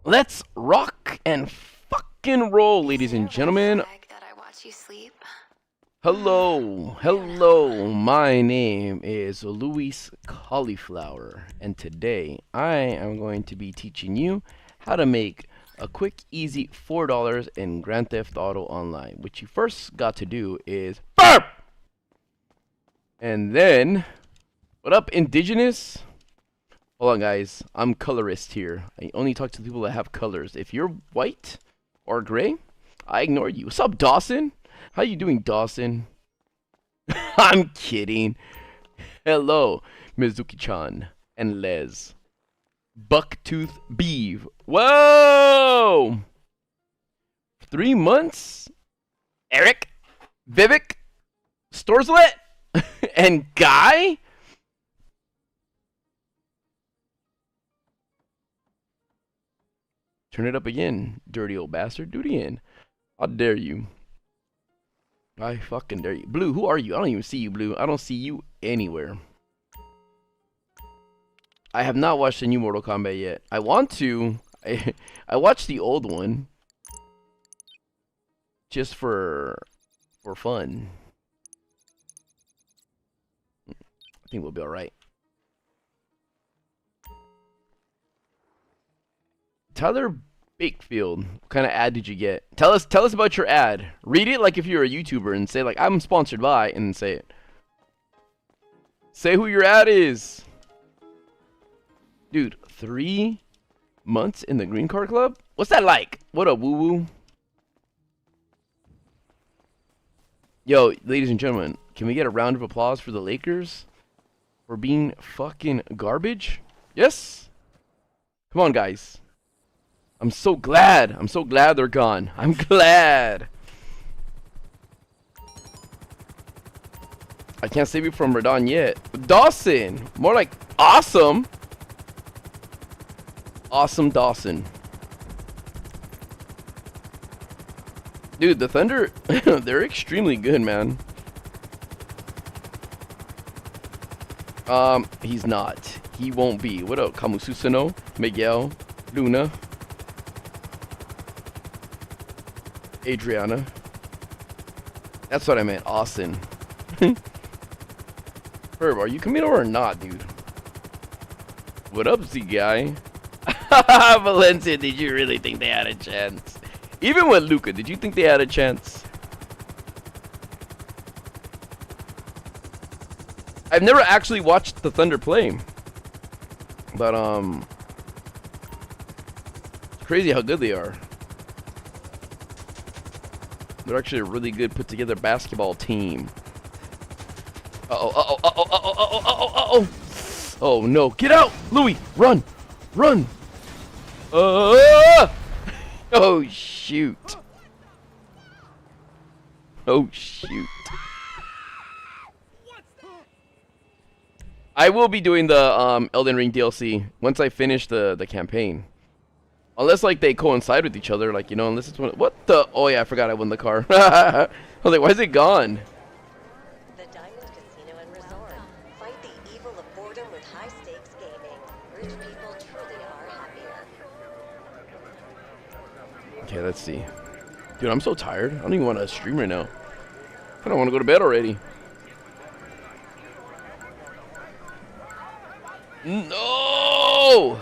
Let's rock and fucking roll, ladies and gentlemen. Hello, my name is Luis Cauliflower, and today I am going to be teaching you how to make a quick, easy $4 in Grand Theft Auto Online. What you first got to do is burp! And then, what up, indigenous? Hold on, guys. I'm colorist here. I only talk to people that have colors. If you're white or gray, I ignore you. What's up, Dawson? How you doing, Dawson? I'm kidding. Hello, Mizuki-chan and Les. Bucktooth Beeve. Whoa! 3 months? Eric, Vivek, Storslet, and Guy? Turn it up again, dirty old bastard. Do it again. How dare you? I fucking dare you. Blue, who are you? I don't even see you, Blue. I don't see you anywhere. I have not watched the new Mortal Kombat yet. I want to. I watched the old one. Just for fun. I think we'll be alright. Tyler Bakefield, what kind of ad did you get? Tell us about your ad. Read it like if you're a YouTuber and say like I'm sponsored by and say it. Say who your ad is. Dude, 3 months in the Green Card Club? What's that like? What a woo-woo. Yo, ladies and gentlemen, can we get a round of applause for the Lakers for being fucking garbage? Yes? Come on, guys. I'm so glad. I'm so glad they're gone. I'm glad. I can't save you from Radon yet. Dawson. More like awesome. Awesome Dawson. Dude, the Thunder, they're extremely good, man. He's not. He won't be. What up, Kamususano, Miguel, Luna, Adriana. That's what I meant, Austin. Herb, are you coming over or not, dude? What up, Z guy? Valencia, did you really think they had a chance? Even with Luca, did you think they had a chance? I've never actually watched the Thunder play. But, it's crazy how good they are. They're actually a really good put together basketball team. Uh-oh. Oh no, get out! Louis, run! Run! Oh shoot. Oh shoot. I will be doing the Elden Ring DLC once I finish the campaign. Unless like they coincide with each other, like, you know, unless it's one. What the? Oh yeah, I forgot I won the car. I was like, why is it gone? The Diamond Casino and Resort. Fight the evil of boredom with high stakes gaming. Rich people truly are happier. Okay, let's see. Dude, I'm so tired. I don't even want to stream right now. I don't want to go to bed already. No!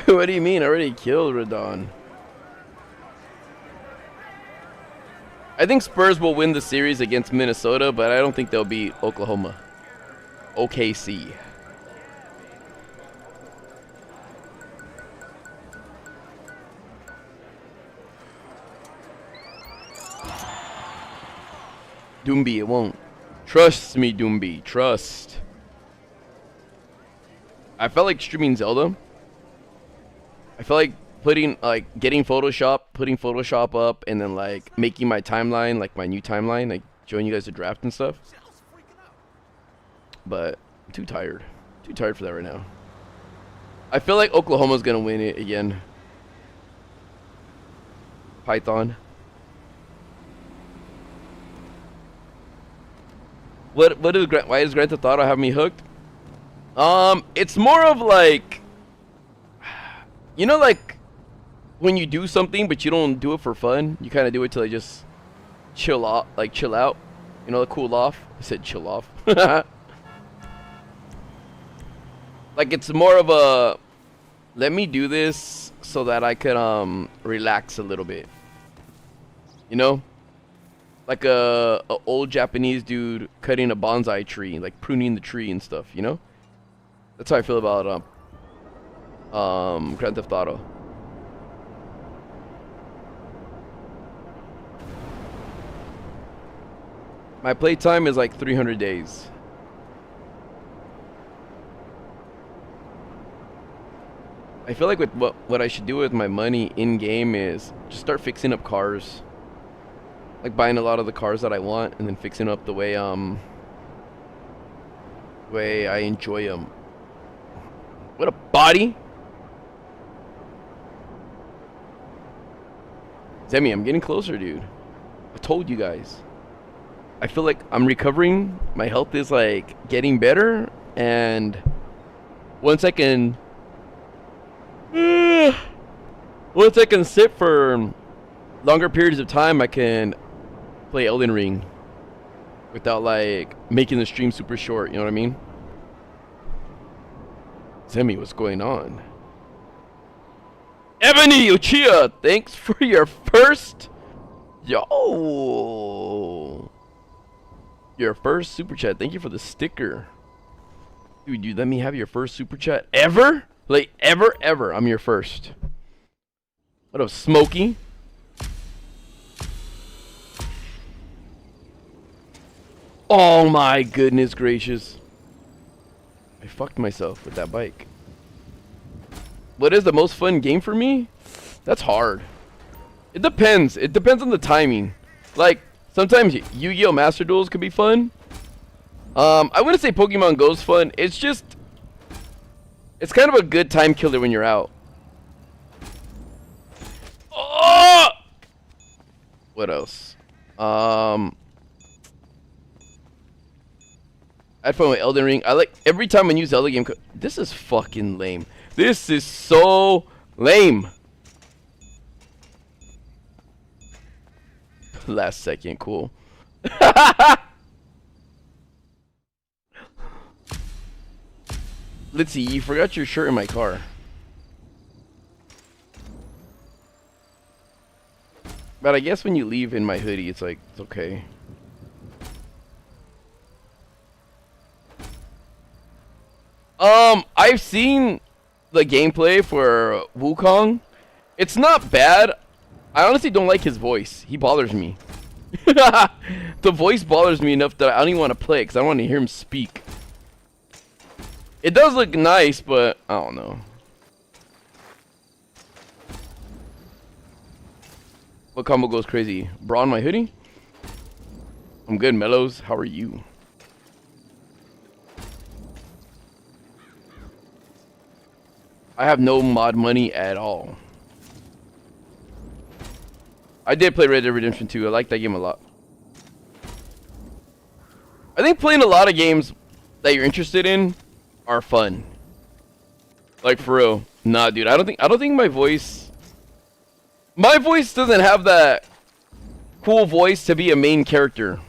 What do you mean? I already killed Radon. I think Spurs will win the series against Minnesota, but I don't think they'll beat Oklahoma. OKC. Doomby, it won't. Trust me, Doomby. Trust. I felt like streaming Zelda. I feel like putting getting Photoshop, putting Photoshop up, and then like making my timeline, like my new timeline, like showing you guys the draft and stuff. But I'm too tired. Too tired for that right now. I feel like Oklahoma's gonna win it again. Python. Why does Grand Theft Auto have me hooked? It's more of like You know, like when you do something but you don't do it for fun, you kind of do it to like just chill out, like chill out. You know, cool off. I said chill off. Like it's more of a let me do this so that I could relax a little bit. You know? Like a old Japanese dude cutting a bonsai tree, like pruning the tree and stuff, you know? That's how I feel about Grand Theft Auto. My playtime is like 300 days. I feel like with what I should do with my money in game is just start fixing up cars. Like buying a lot of the cars that I want and then fixing up the way I enjoy them. What a body! Zemi, I'm getting closer, dude. I told you guys. I feel like I'm recovering. My health is like getting better, and once I can sit for longer periods of time, I can play Elden Ring without like making the stream super short. You know what I mean? Zemi, what's going on? Ebony Uchiha, thanks for your first your first super chat. Thank you for the sticker. Dude, you let me have your first super chat ever? Like ever. I'm your first. What up, Smokey? Oh my goodness gracious. I fucked myself with that bike. What is the most fun game for me? That's hard. It depends. It depends on the timing. Like, sometimes Yu-Gi-Oh! Master Duels could be fun. I wouldn't say Pokemon Go's fun. It's just... it's kind of a good time killer when you're out. Oh! What else? I had fun with Elden Ring. I like every time I use Zelda game. This is fucking lame. This is so lame. Last second, cool. Let's see. You forgot your shirt in my car. But I guess when you leave in my hoodie, it's like it's okay. I've seen the gameplay for Wukong. It's not bad. I honestly don't like his voice. He bothers me. The voice bothers me enough that I don't even want to play it because I don't want to hear him speak. It does look nice, but I don't know. What combo goes crazy? Bra on my hoodie? I'm good, Mellows. How are you? I have no mod money at all. I did play Red Dead Redemption 2. I like that game a lot. I think playing a lot of games that you're interested in are fun. Like for real. Nah, dude. I don't think my voice doesn't have that cool voice to be a main character.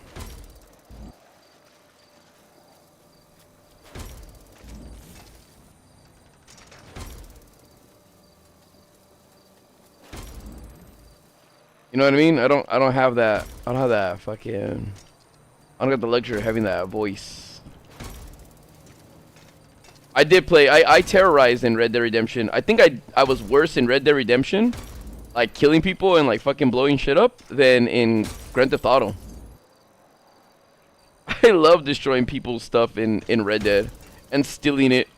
You know what I mean? I don't have that. I don't have that fucking. I don't got the luxury of having that voice. I did play. I terrorized in Red Dead Redemption. I think I was worse in Red Dead Redemption, like killing people and like fucking blowing shit up, than in Grand Theft Auto. I love destroying people's stuff in Red Dead and stealing it,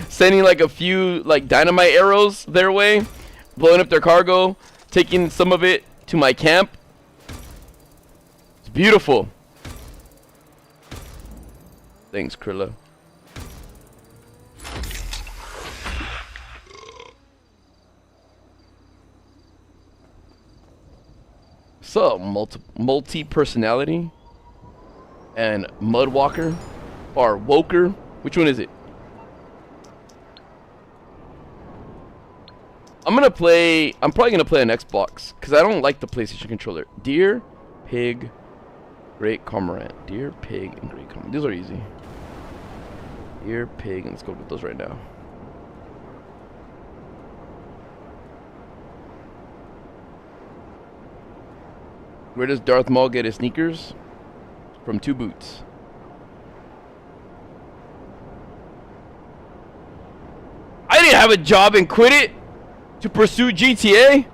sending like a few like dynamite arrows their way, blowing up their cargo. Taking some of it to my camp. It's beautiful. Thanks, Krilla. So, multi-personality and Mudwalker or Woker. Which one is it? I'm probably gonna play on Xbox because I don't like the PlayStation controller. Deer, pig, great cormorant. Deer, pig, and great cormorant. These are easy. Deer, pig, and let's go with those right now. Where does Darth Maul get his sneakers? From 2 boots. I didn't have a job and quit it to pursue GTA.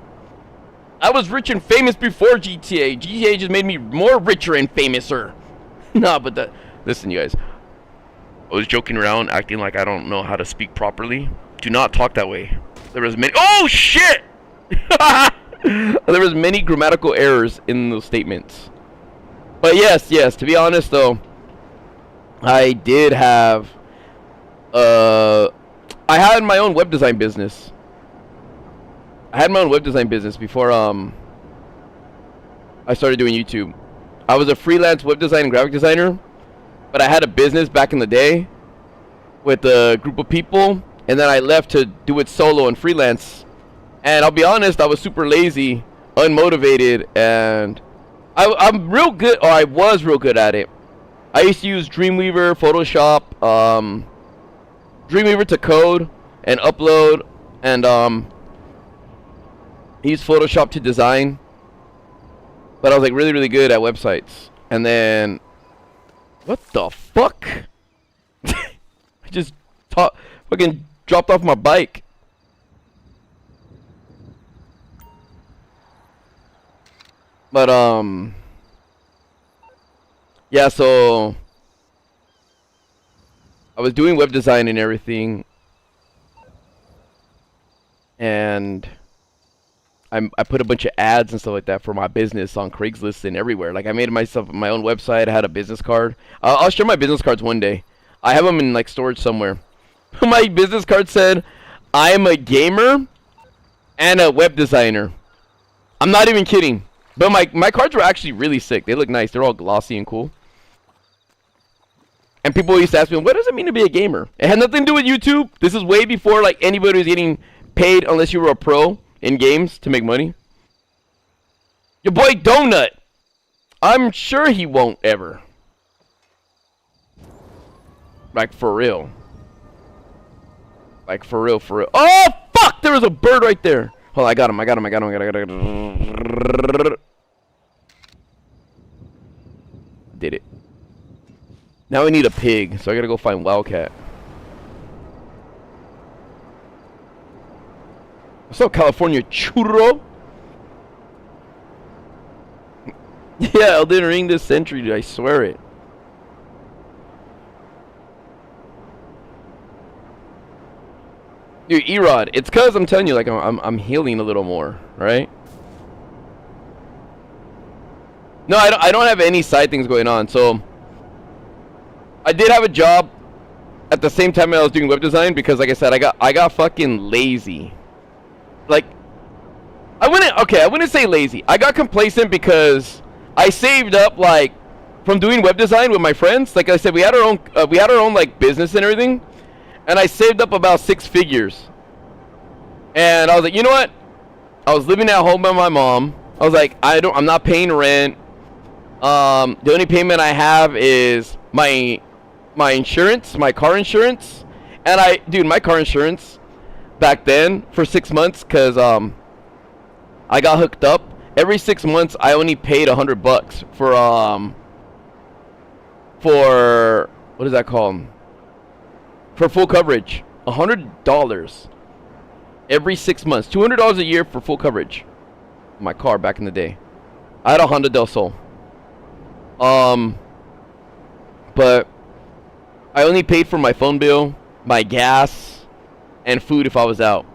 I was rich and famous before GTA. GTA just made me more richer and famouser. Nah, but listen, you guys. I was joking around, acting like I don't know how to speak properly. Do not talk that way. There was many. Oh shit! There was many grammatical errors in those statements. But yes. To be honest, though, I did have. I had my own web design business. Before I started doing YouTube. I was a freelance web design and graphic designer, but I had a business back in the day with a group of people, and then I left to do it solo and freelance. And I'll be honest, I was super lazy, unmotivated, and I'm real good, or I was real good at it. I used to use Dreamweaver, Photoshop, Dreamweaver to code and upload, and use Photoshop to design. But I was like really good at websites. And then, what the fuck? I just fucking dropped off my bike. But yeah, so I was doing web design and everything, and I put a bunch of ads and stuff like that for my business on Craigslist and everywhere. Like, I made myself my own website. I had a business card. I'll share my business cards one day. I have them in like storage somewhere. My business card said, "I'm a gamer and a web designer." I'm not even kidding. But my cards were actually really sick. They look nice. They're all glossy and cool. And people used to ask me, what does it mean to be a gamer? It had nothing to do with YouTube. This is way before like anybody was getting paid unless you were a pro in games to make money. Your boy Donut. I'm sure he won't ever. Like, for real. Like, for real. Oh, fuck! There was a bird right there. Hold on, I got him. Did it. Now we need a pig, so I gotta go find Wildcat. What's up, California churro? Yeah, Elden Ring this century, dude, I swear it. Dude, Erod, it's cause I'm telling you, like, I'm healing a little more, right? No, I don't have any side things going on. So I did have a job at the same time I was doing web design because, like I said, I got fucking lazy. Like, I wouldn't say lazy. I got complacent because I saved up, like, from doing web design with my friends. Like I said, we had our own like business and everything, and I saved up about 6 figures. And I was like, you know what? I was living at home by my mom. I was like, I'm not paying rent. The only payment I have is my insurance, my car insurance. And dude, my car insurance back then for 6 months, cause I got hooked up. Every 6 months, I only paid $100 for what is that called? For full coverage, $100 every 6 months, $200 a year for full coverage. My car back in the day, I had a Honda Del Sol. But I only paid for my phone bill, my gas, and food if I was out.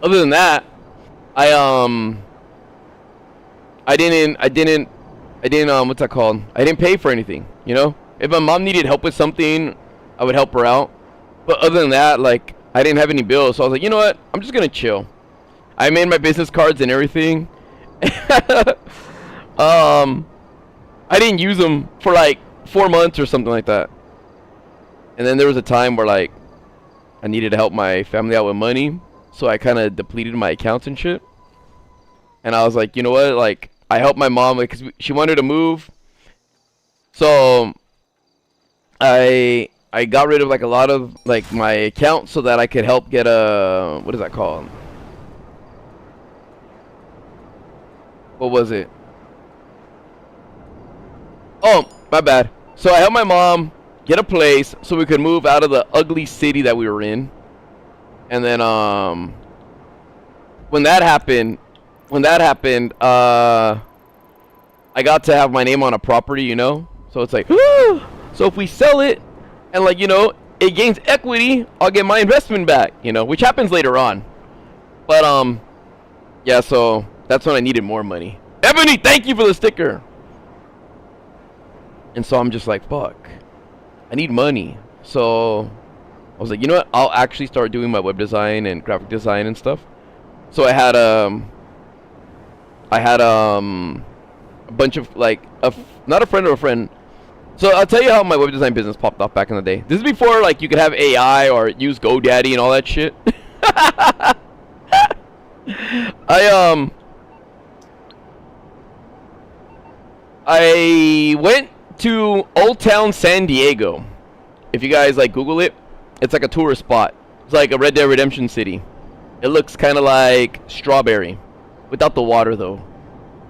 Other than that, I didn't what's that called? I didn't pay for anything, you know? If my mom needed help with something, I would help her out. But other than that, like, I didn't have any bills, so I was like, you know what? I'm just gonna chill. I made my business cards and everything. I didn't use them for like 4 months or something like that. And then there was a time where, like, I needed to help my family out with money. so I kind of depleted my accounts and shit. And I was like, you know what? Like, I helped my mom because she wanted to move. So I got rid of like a lot of like my accounts so that I could help get a, what is that called? What was it? Oh, my bad. So I helped my mom get a place so we could move out of the ugly city that we were in. And then when that happened, I got to have my name on a property, you know? So it's like, so if we sell it and like, you know, it gains equity, I'll get my investment back, you know, which happens later on. But yeah, so that's when I needed more money. Ebony, thank you for the sticker. And so I'm just like, fuck, I need money. So I was like, you know what? I'll actually start doing my web design and graphic design and stuff. So I had a bunch of like not a friend of a friend. So I'll tell you how my web design business popped off back in the day. This is before like you could have AI or use GoDaddy and all that shit. I went to Old Town San Diego. If you guys like Google it, it's like a tourist spot. It's like a Red Dead Redemption city. It looks kind of like Strawberry, without the water though.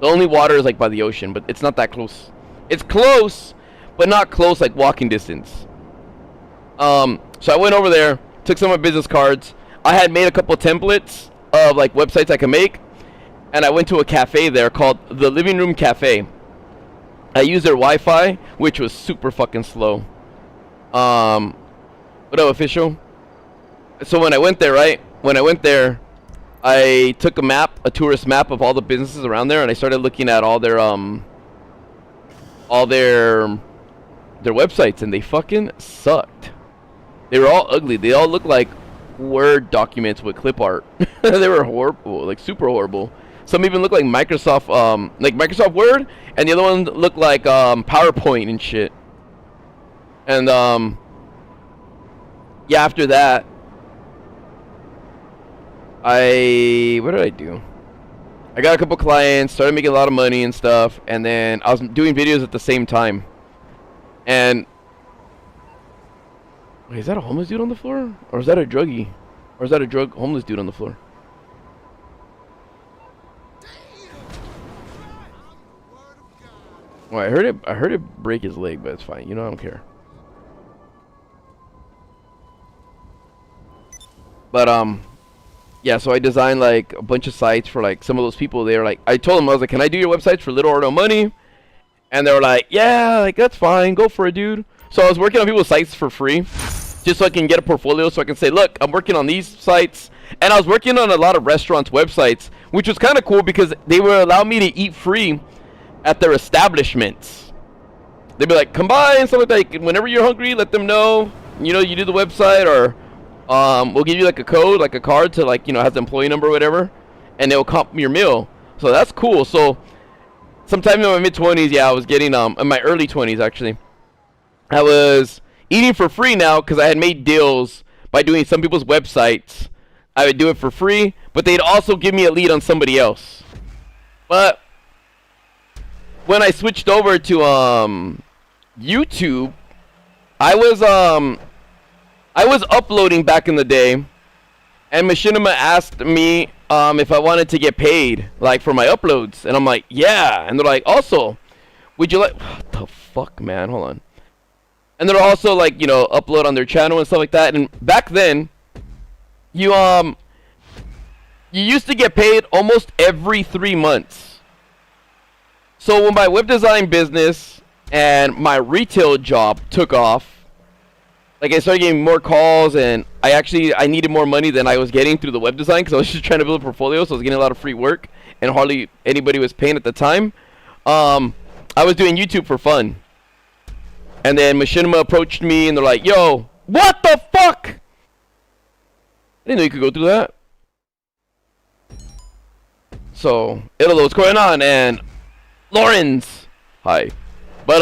The only water is like by the ocean, but it's not that close. It's close, but not close like walking distance. So I went over there, took some of my business cards. I had made a couple templates of like websites I could make, and I went to a cafe there called the Living Room Cafe. I used their Wi-Fi, which was super fucking slow. What up, official? So when I went there, right? When I went there, I took a map, a tourist map of all the businesses around there, and I started looking at all their websites, and they fucking sucked. They were all ugly. They all looked like Word documents with clip art. They were horrible, like super horrible. Some even looked like Microsoft Word, and the other one looked like PowerPoint and shit. And yeah, after that, what did I do? I got a couple clients, started making a lot of money and stuff, and then I was doing videos at the same time. And wait, is that a homeless dude on the floor? Or is that a druggie? Or is that a homeless dude on the floor? Well, I heard it break his leg, but it's fine. You know, I don't care. But yeah, so I designed like a bunch of sites for like some of those people. They were like, I told them, I was like, can I do your websites for little or no money? And they were like, yeah, like that's fine, go for it, dude. So I was working on people's sites for free, just so I can get a portfolio, so I can say, look, I'm working on these sites. And I was working on a lot of restaurants' websites, which was kind of cool because they would allow me to eat free at their establishments. They'd be like, come by and stuff like that. Whenever you're hungry, let them know. You know, you do the website, or we'll give you like a code, like a card to like, you know, has the employee number or whatever, and they'll comp your meal. So that's cool. So sometime in my mid-20s, yeah, I was getting in my early 20s actually, I was eating for free now because I had made deals by doing some people's websites. I would do it for free, but they'd also give me a lead on somebody else. But when I switched over to YouTube, I was uploading back in the day, and Machinima asked me if I wanted to get paid like for my uploads, and I'm like, yeah. And they're like, also, would you like, what the fuck, man, hold on. And they're also like, you know, upload on their channel and stuff like that. And back then, you used to get paid almost every 3 months. So when my web design business and my retail job took off, like I started getting more calls, and I needed more money than I was getting through the web design because I was just trying to build a portfolio, so I was getting a lot of free work, and hardly anybody was paying at the time. I was doing YouTube for fun. And then Machinima approached me, and they're like, yo, what the fuck? I didn't know you could go through that. So, hello, what's going on? And Lawrence, hi. But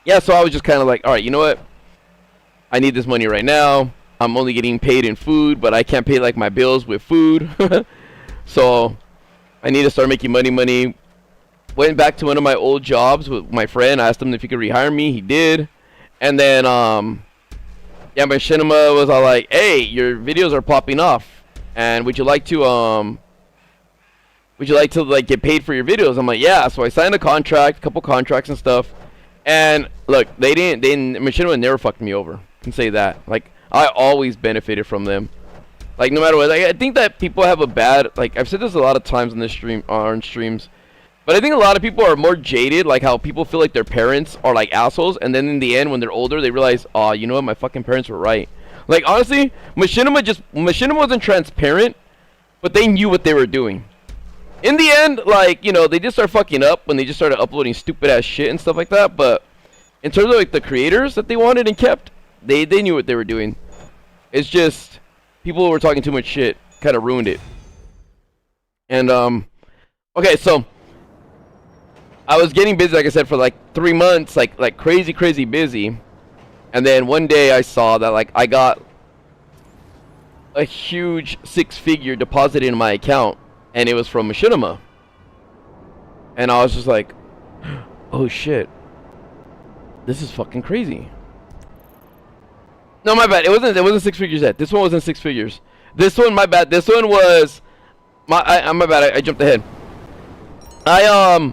yeah, so I was just kind of like, all right, you know what? I need this money right now. I'm only getting paid in food, but I can't pay like my bills with food. So I need to start making money. Went back to one of my old jobs with my friend. I asked him if he could rehire me. He did. And then yeah, Machinima was all like, hey, your videos are popping off, and would you like to like get paid for your videos? I'm like, yeah. So I signed a contract, a couple contracts and stuff. And look, Machinima never fucked me over. I can say that. Like, I always benefited from them. Like, no matter what. Like, I think that people have a bad, like, I've said this a lot of times on this stream, on streams, but I think a lot of people are more jaded, like how people feel like their parents are like assholes, and then in the end, when they're older, they realize, oh, you know what, my fucking parents were right. Like, honestly, Machinima wasn't transparent, but they knew what they were doing. In the end, like, you know, they just start fucking up when they just started uploading stupid ass shit and stuff like that. But in terms of like the creators that they wanted and kept, they knew what they were doing. It's just people who were talking too much shit kind of ruined it. And okay, so I was getting busy, like I said, for like 3 months, like crazy busy. And then one day I saw that like I got a huge 6-figure deposited in my account, and it was from Machinima. And I was just like, oh shit, this is fucking crazy. No, my bad. It wasn't 6 figures yet. This one wasn't 6 figures. This one, my bad. This one was my bad. I jumped ahead. I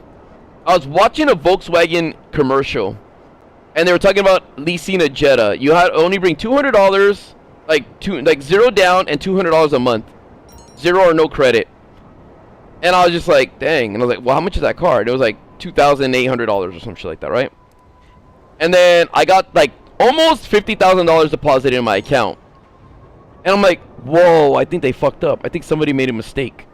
was watching a Volkswagen commercial, and they were talking about leasing a Jetta. You had only bring $200, like zero down and $200 a month, zero or no credit. And I was just like, dang. And I was like, well, how much is that car? And it was like $2,800 or some shit like that, right? And then I got like almost $50,000 deposited in my account, and I'm like, whoa, I think they fucked up. I think somebody made a mistake.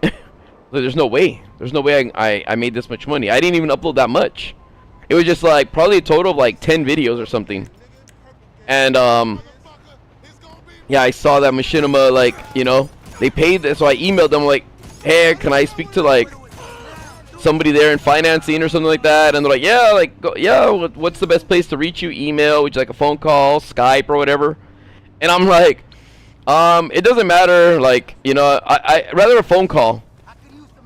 There's no way. There's no way I made this much money. I didn't even upload that much. It was just like probably a total of like 10 videos or something. And yeah, I saw that Machinima, like, you know, they paid this. So I emailed them like, hey, can I speak to like somebody there in financing or something like that? And they're like, yeah, like, yeah, what's the best place to reach you? Email, would you like a phone call, Skype, or whatever? And I'm like, it doesn't matter, like, you know, I rather a phone call.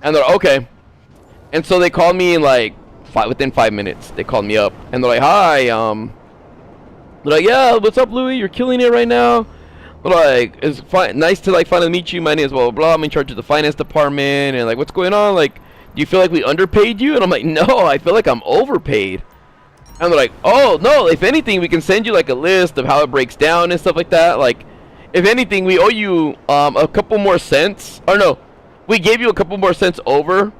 And they're like, okay. And so they called me in like within 5 minutes. They called me up and they're like, hi, they're like, yeah, what's up, Louis? You're killing it right now. They're like, it's nice to like finally meet you. My name is blah blah blah. I'm in charge of the finance department, and like, what's going on? Like, do you feel like we underpaid you? And I'm like, no, I feel like I'm overpaid. And they're like, oh no, if anything, we can send you like a list of how it breaks down and stuff like that. Like, if anything, we owe you a couple more cents. Or no, we gave you a couple more cents over,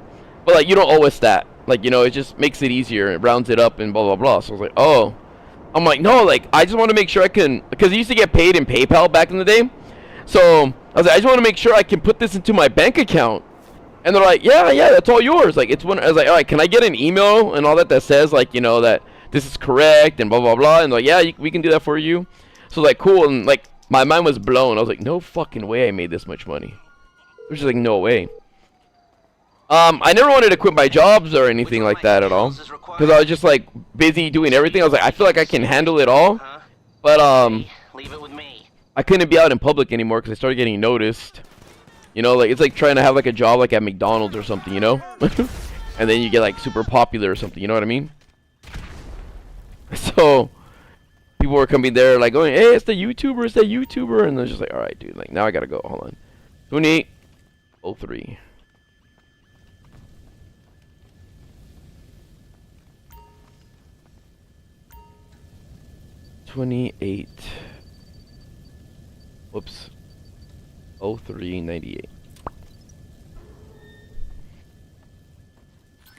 but like, you don't owe us that. Like, you know, it just makes it easier. It rounds it up and blah blah blah. So I was like, oh. I'm like, no, like, I just want to make sure I can, because I used to get paid in PayPal back in the day. So I was like, I just want to make sure I can put this into my bank account. And they're like, yeah, that's all yours. Like, it's one. I was like, all right, can I get an email and all that says, like, you know, that this is correct and blah blah blah. And they're like, yeah, we can do that for you. So like, cool. And like, my mind was blown. I was like, no fucking way I made this much money. There's just like no way. I never wanted to quit my jobs or anything like that at all, because I was just like busy doing everything. I was like, I feel like I can handle it all, but leave it with me. I couldn't be out in public anymore because I started getting noticed. You know, like, it's like trying to have like a job like at McDonald's or something, you know? And then you get like super popular or something, you know what I mean? So people were coming there like going, hey, it's the YouTuber, and they're just like, all right, dude, like, now I gotta go. Hold on. 2803. Whoops. 0398.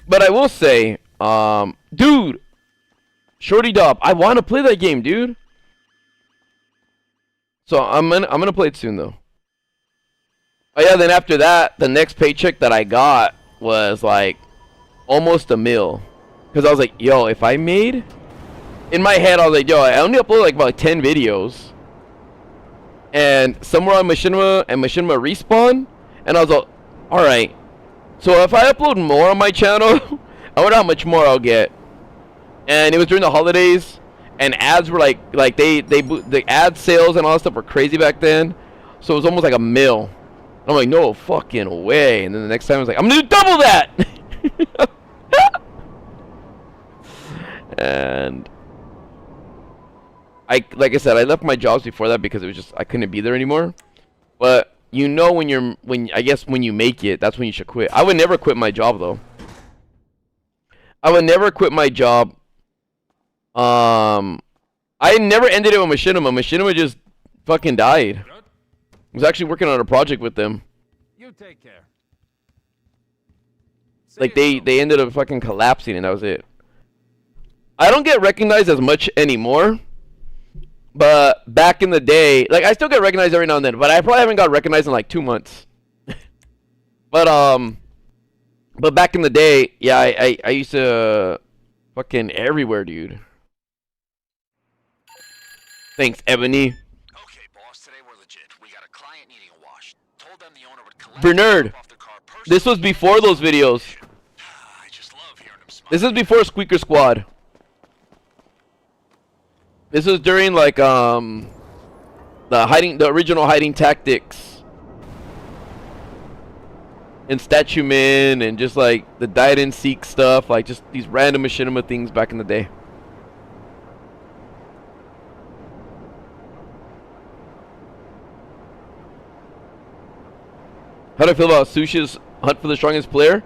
But I will say, dude, Shorty Dop, I want to play that game, dude. So I'm gonna play it soon though. Oh yeah, then after that, the next paycheck that I got was like almost $1 million. Cause I was like, yo, if I made, in my head I was like, yo, I only uploaded like about 10 videos, and somewhere on Machinima and Machinima Respawn, and I was like, all right, so if I upload more on my channel, I wonder how much more I'll get. And it was during the holidays, and ads were like the ad sales and all that stuff were crazy back then, so it was almost like a mill. I'm like, no fucking way. And then the next time I was like, I'm gonna do double that. And like I said, I left my jobs before that because it was just I couldn't be there anymore. But you know, when you make it, that's when you should quit. I would never quit my job though. I would never quit my job. I never ended it with Machinima. Machinima just fucking died. I was actually working on a project with them. You take care. Like they ended up fucking collapsing and that was it. I don't get recognized as much anymore. But back in the day, like I still get recognized every now and then, but I probably haven't got recognized in like 2 months. But back in the day, yeah, I used to fucking everywhere, dude. Thanks, Ebony. Okay, boss, today we're legit. We got a client needing a wash. Told them the owner would collect Bernard, off their car personally. this was before those videos. I just love hearing him smile. This is before Squeaker Squad. This was during like the original hiding tactics and Statue Man and just like the Died and Seek stuff, like just these random Machinima things back in the day. How do I feel about Sushi's Hunt for the Strongest Player?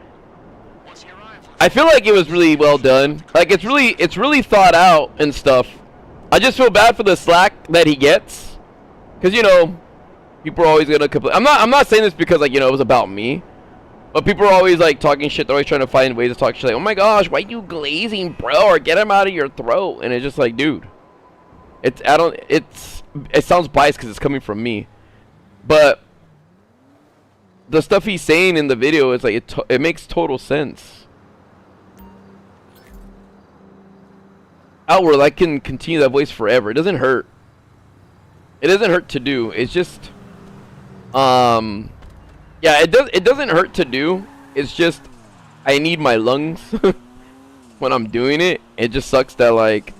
I feel like it was really well done. Like it's really thought out and stuff. I just feel bad for the slack that he gets, cause you know, people are always gonna complain. I'm not saying this because like you know it was about me, but people are always like talking shit. They're always trying to find ways to talk shit. Like, oh my gosh, why you glazing, bro? Or get him out of your throat. And it's just like, dude, it sounds biased because it's coming from me, but the stuff he's saying in the video is like it makes total sense. Outward, I can continue that voice forever. It doesn't hurt. It doesn't hurt to do. It's just, yeah, it doesn't hurt to do. It's just, I need my lungs when I'm doing it. It just sucks that like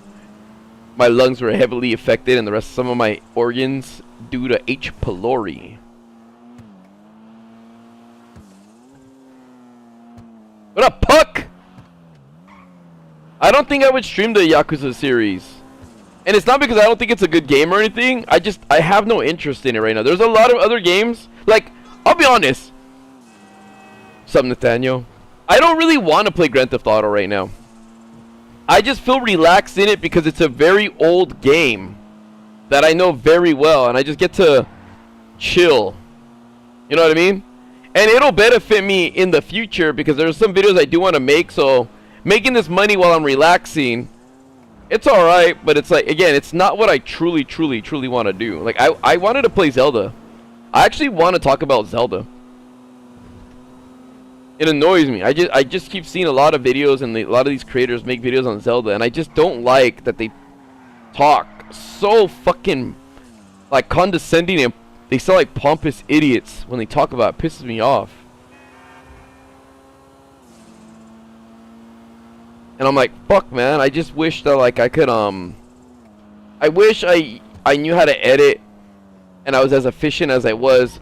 my lungs were heavily affected, and the rest of some of my organs due to H. pylori. What up, Puck? I don't think I would stream the Yakuza series. And it's not because I don't think it's a good game or anything. I have no interest in it right now. There's a lot of other games. Like, I'll be honest. What's up, Nathaniel? I don't really want to play Grand Theft Auto right now. I just feel relaxed in it because it's a very old game that I know very well. And I just get to chill. You know what I mean? And it'll benefit me in the future because there's some videos I do want to make, so making this money while I'm relaxing, it's alright, but it's like, again, it's not what I truly want to do. Like, I wanted to play Zelda. I actually want to talk about Zelda. It annoys me. I just keep seeing a lot of videos, and a lot of these creators make videos on Zelda, and I just don't like that they talk so fucking, like, condescending, and they sound like pompous idiots when they talk about it. Pisses me off. And I'm like, fuck, man. I just wish that, like, I could, I wish I knew how to edit, and I was as efficient as I was,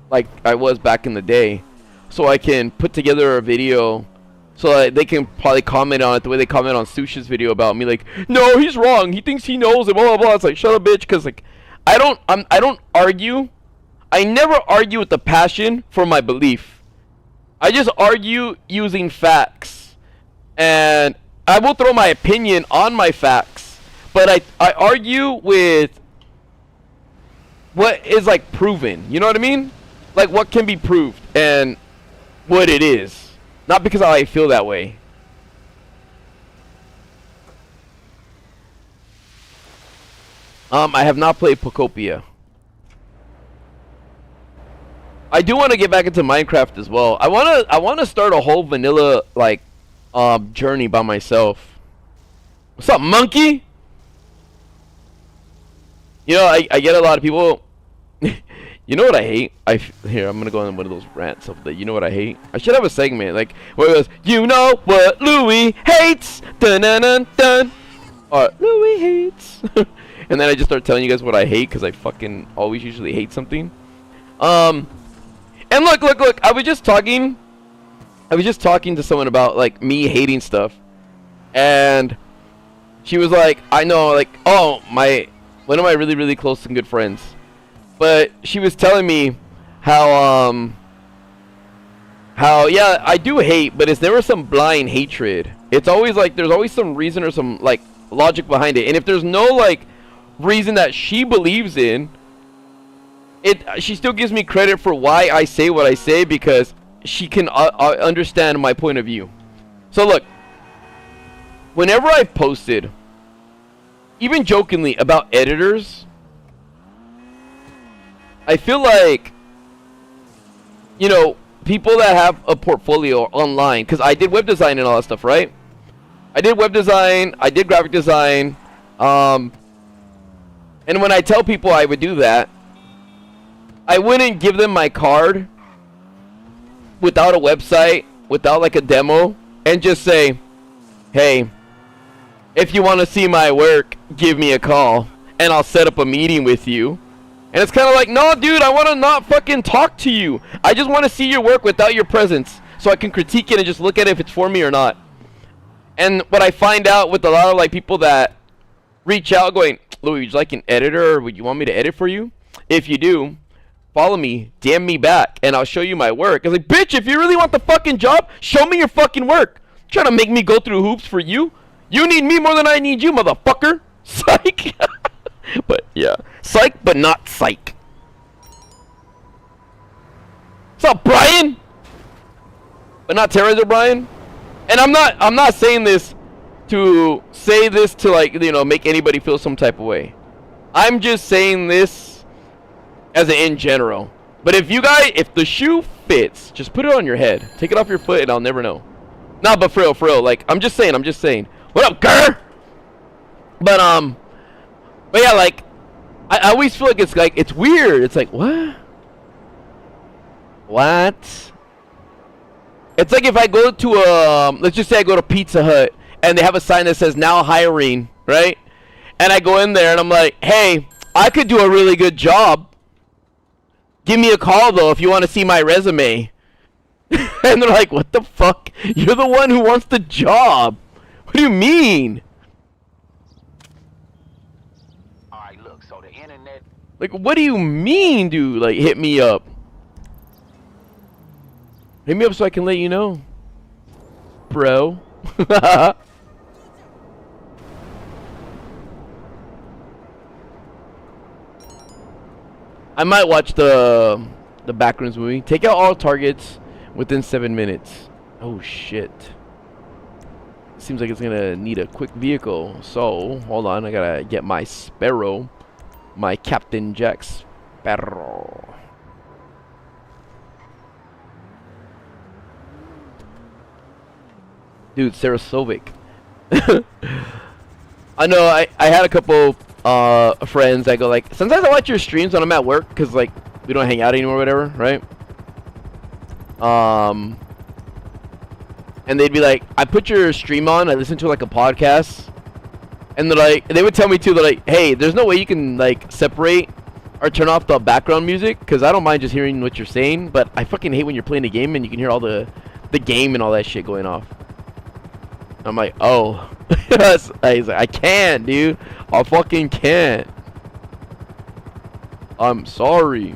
like I was back in the day, so I can put together a video, so that they can probably comment on it the way they comment on Sushi's video about me, like, no, he's wrong. He thinks he knows it. Blah blah blah. It's like, shut up, bitch, because like, I don't argue. I never argue with the passion for my belief. I just argue using facts. And I will throw my opinion on my facts, but I argue with what is like proven. You know what I mean? Like what can be proved and what it is. Not because I feel that way. I have not played Pocopia. I do want to get back into Minecraft as well. I want to start a whole vanilla like journey by myself. What's up, monkey? You know, I get a lot of people. You know what I hate? Here, I'm gonna go on one of those rants of the. You know what I hate? I should have a segment like where it goes, you know what Louis hates. Dun dun dun dun. Louis hates. And then I just start telling you guys what I hate because I fucking always usually hate something. And look. I was just talking to someone about like me hating stuff, and she was like, I know, like, oh, one of my really, really close and good friends. But she was telling me how yeah, I do hate, but it's never some blind hatred. It's always like there's always some reason or some like logic behind it. And if there's no like reason that she believes in it, she still gives me credit for why I say what I say, because she can understand my point of view. So look, whenever I posted, even jokingly, about editors, I feel like, you know, people that have a portfolio online, because I did web design and all that stuff, right? I did web design, I did graphic design, and when I tell people I would do that, I wouldn't give them my card without a website, without like a demo, and just say, hey, if you want to see my work, give me a call, and I'll set up a meeting with you. And it's kind of like, no, dude, I want to not fucking talk to you. I just want to see your work without your presence, so I can critique it and just look at it if it's for me or not. And what I find out with a lot of like people that reach out going, Louis, would you like an editor, or would you want me to edit for you? If you do, follow me, DM me back, and I'll show you my work. I was like, bitch, if you really want the fucking job, show me your fucking work. Trying to make me go through hoops for you? You need me more than I need you, motherfucker. Psych. But yeah, psych, but not psych. What's up, Brian? But not Terrorizer Brian. And I'm not saying this to say this to, like, you know, make anybody feel some type of way. I'm just saying this as an in general. But if you guys, if the shoe fits, just put it on your head. Take it off your foot and I'll never know. Nah, but for real, like, I'm just saying. What up, Gurr? But yeah, like, I always feel like it's weird. It's like, what? It's like if I go to let's just say I go to Pizza Hut and they have a sign that says now hiring, right? And I go in there and I'm like, hey, I could do a really good job. Give me a call though if you want to see my resume. And they're like, what the fuck? You're the one who wants the job. What do you mean? Alright, look, so the internet. Like, what do you mean, dude? Like, hit me up. Hit me up so I can let you know, bro. I might watch the Backrooms movie. Take out all targets within 7 minutes. Oh shit. Seems like it's gonna need a quick vehicle. So hold on, I gotta get my Sparrow, my Captain Jack Sparrow. Dude, Sarasovic. I know, I had a couple friends that go like, sometimes I watch your streams when I'm at work because like we don't hang out anymore or whatever, right? And they'd be like, I put your stream on, I listen to like a podcast, and they're like, they would tell me too, they're like, hey, there's no way you can like separate or turn off the background music, because I don't mind just hearing what you're saying, but I fucking hate when you're playing a game and you can hear all the game and all that shit going off. I'm like, oh. He's like, I can't, dude. I fucking can't. I'm sorry.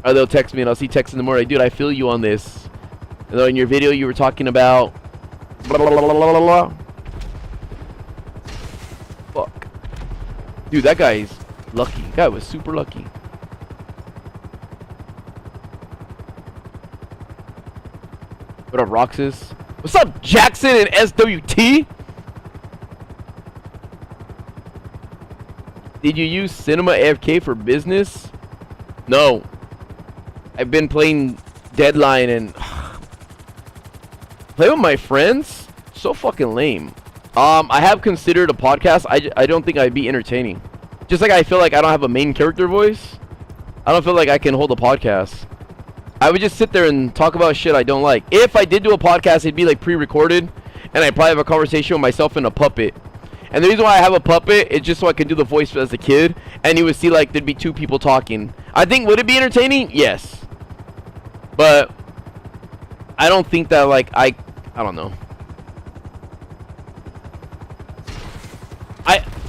Or they'll text me and I'll see text in the morning. Dude, I feel you on this. And then in your video you were talking about blah, blah, blah, blah, blah, blah. Fuck. Dude, that guy's lucky. That guy was super lucky. What up, Roxas? What's up, Jackson and SWT? Did you use Cinema AFK for business? No. I've been playing Deadline and play with my friends? So fucking lame. I have considered a podcast. I don't think I'd be entertaining. Just like I feel like I don't have a main character voice, I don't feel like I can hold a podcast. I would just sit there and talk about shit I don't like. If I did do a podcast, it'd be like pre-recorded, and I probably have a conversation with myself and a puppet. And the reason why I have a puppet is just so I could do the voice as a kid, and you would see like there'd be two people talking. I think, would it be entertaining? Yes. But I don't think that like I don't know.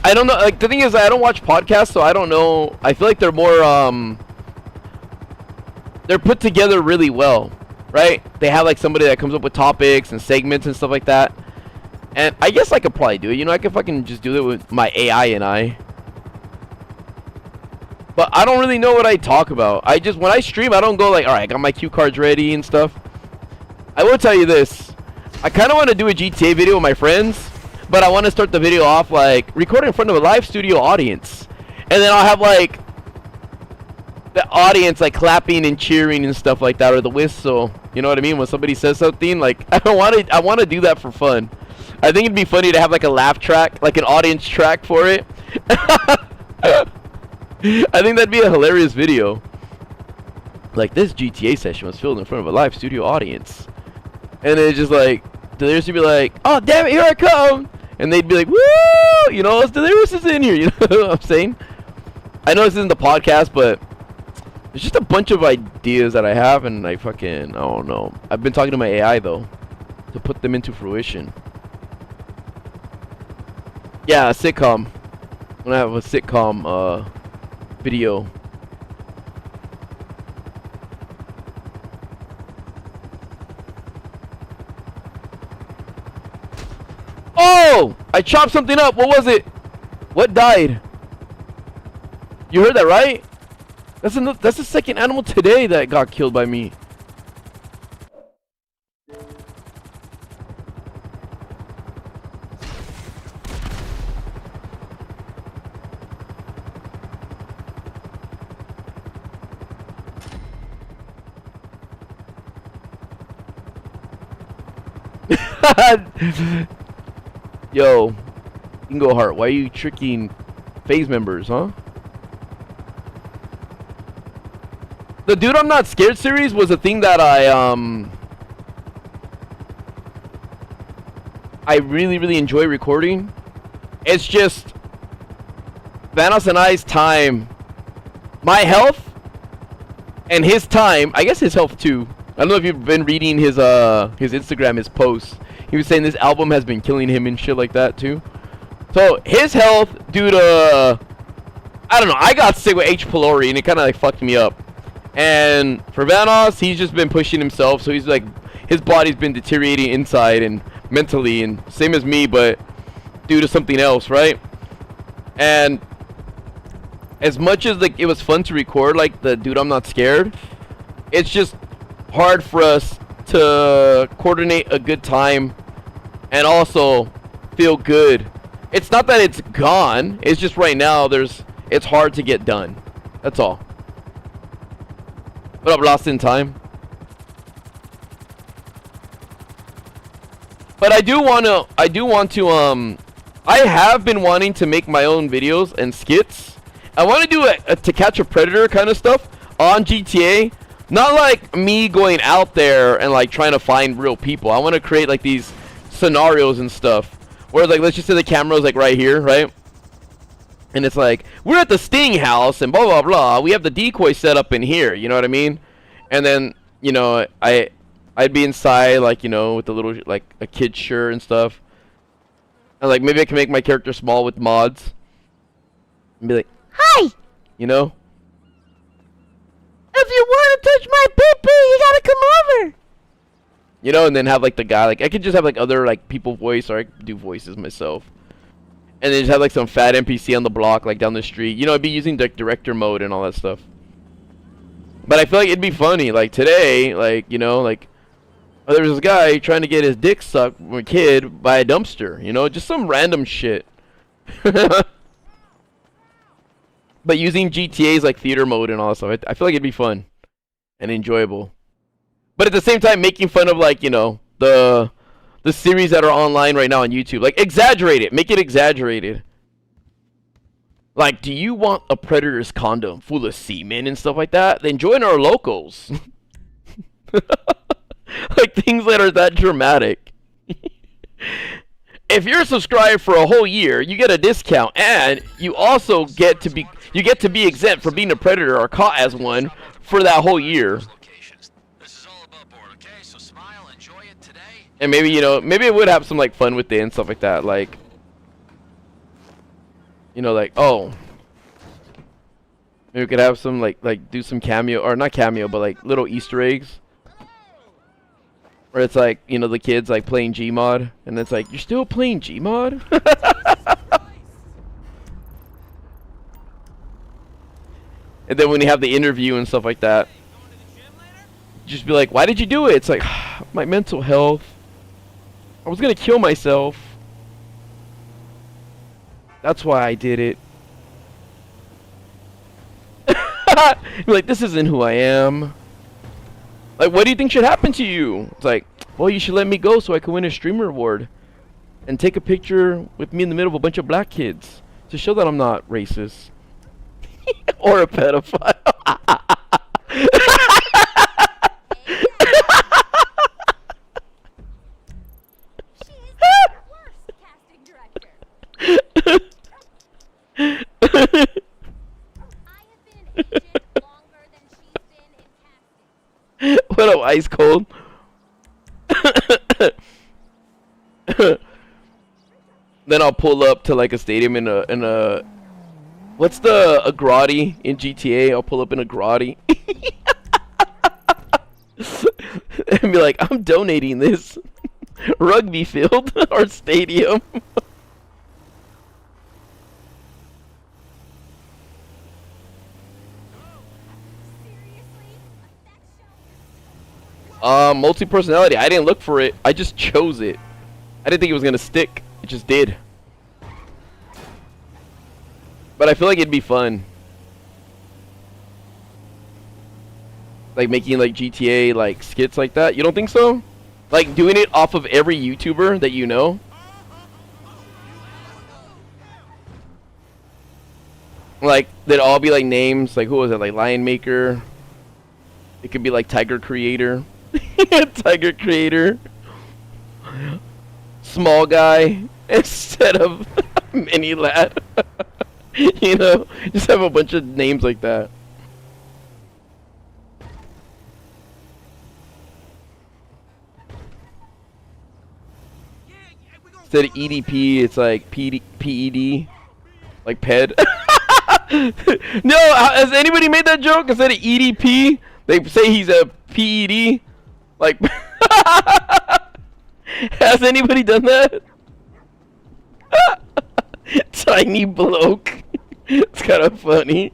I don't know, like the thing is I don't watch podcasts, so I don't know. I feel like they're more they're put together really well, right? They have like somebody that comes up with topics and segments and stuff like that. And I guess I could probably do it. You know, I could fucking just do it with my AI and I. But I don't really know what I talk about. I just, when I stream, I don't go like, alright, I got my cue cards ready and stuff. I will tell you this. I kind of want to do a GTA video with my friends, but I want to start the video off like recording in front of a live studio audience. And then I'll have like the audience like clapping and cheering and stuff like that, or the whistle. You know what I mean? When somebody says something, like I want to do that for fun. I think it'd be funny to have like a laugh track, like an audience track for it. I think that'd be a hilarious video. Like, this GTA session was filmed in front of a live studio audience. And it's just like, Delirious would be like, oh damn it, here I come. And they'd be like, woo! You know, Delirious is in here. You know what I'm saying? I know this isn't the podcast, but it's just a bunch of ideas that I have, and I don't know. I've been talking to my AI though, to put them into fruition. Yeah, a sitcom. I'm gonna have a sitcom video. Oh! I chopped something up. What was it? What died? You heard that, right? That's the second animal today that got killed by me. Yo, Ingo Heart, why are you tricking phase members, huh? The Dude I'm Not Scared series was a thing that I really enjoy recording. It's just Vanos and I's time, my health and his time, I guess his health too. I don't know if you've been reading his Instagram, his posts. He was saying this album has been killing him and shit like that too. So his health due to I don't know, I got sick with H. pylori and it kind of like fucked me up. And for Vanos, he's just been pushing himself, so he's like, his body's been deteriorating inside and mentally, and same as me, but due to something else, right? And as much as like it was fun to record like the Dude I'm Not Scared, it's just hard for us to coordinate a good time and also feel good. It's not that it's gone, it's just right now it's hard to get done. That's all. What up, Lost in Time? But I have been wanting to make my own videos and skits. I want to do a To Catch a Predator kind of stuff on GTA. Not like me going out there and like trying to find real people. I want to create like these scenarios and stuff. Where like, let's just say the camera's like right here, right? And it's like, we're at the Sting house and blah, blah, blah. We have the decoy set up in here. You know what I mean? And then, you know, I'd be inside, like, you know, with a little, like, a kid shirt and stuff. And, like, maybe I can make my character small with mods. And be like, hi! You know? If you want to touch my pee-pee, you gotta come over! You know, and then have, like, the guy, like, I could just have, like, other, like, people voice, or I could do voices myself. And then just have like some fat NPC on the block, like down the street. You know, I'd be using like director mode and all that stuff. But I feel like it'd be funny. Like today, like, you know, like, oh, there was this guy trying to get his dick sucked from a kid by a dumpster. You know, just some random shit. But using GTA's like theater mode and all that stuff, I feel like it'd be fun and enjoyable. But at the same time, making fun of like, you know, the series that are online right now on YouTube. Like, exaggerate it. Make it exaggerated. Like, do you want a Predator's condom full of semen and stuff like that? Then join our locals. Like, things that are that dramatic. If you're subscribed for a whole year, you get a discount, and you also get to be exempt from being a predator or caught as one for that whole year. This is all above board, okay? So smile, enjoy it today. And maybe, you know, maybe it would have some like fun with it and stuff like that, like, you know, like, oh, maybe we could have some like do some cameo, or not cameo, but like little Easter eggs. Where it's like, you know, the kids like playing Gmod, and it's like, you're still playing Gmod? And then when you have the interview and stuff like that, just be like, why did you do it? It's like, my mental health. I was gonna kill myself. That's why I did it. Be like, this isn't who I am. Like, what do you think should happen to you? It's like, well, you should let me go so I can win a streamer award and take a picture with me in the middle of a bunch of black kids to show that I'm not racist or a pedophile. What up, Ice Cold? Then I'll pull up to like a stadium in a what's the a grotty in GTA? I'll pull up in a grotty and be like, I'm donating this rugby field or stadium. Multi-personality. I didn't look for it. I just chose it. I didn't think it was gonna stick. It just did. But I feel like it'd be fun. Like making like GTA like skits like that. You don't think so? Like doing it off of every YouTuber that you know? Like they'd all be like names. Like who was it? Like Lion Maker. It could be like Tiger Creator. Tiger Creator. Small Guy instead of Mini Lad. You know, just have a bunch of names like that. Instead of EDP, it's like PED, like PED. No, has anybody made that joke? Instead of EDP, they say he's a PED. Like, has anybody done that? Tiny bloke. It's kind of funny.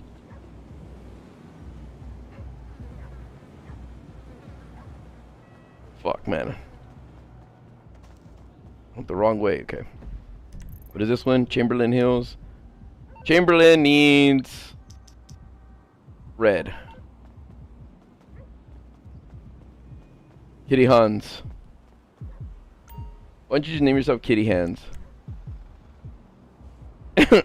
Fuck, man. Went the wrong way. Okay. What is this one? Chamberlain Hills. Chamberlain needs red. Kitty Hans. Why don't you just name yourself Kitty Hands? Do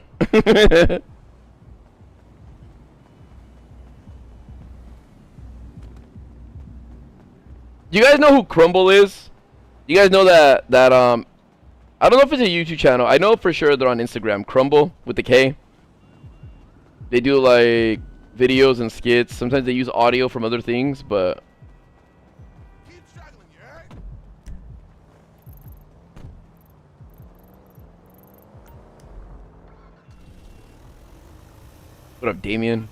you guys know who Crumble is? You guys know that I don't know if it's a YouTube channel. I know for sure they're on Instagram. Crumble with the K. They do like videos and skits. Sometimes they use audio from other things, but what up, Damien?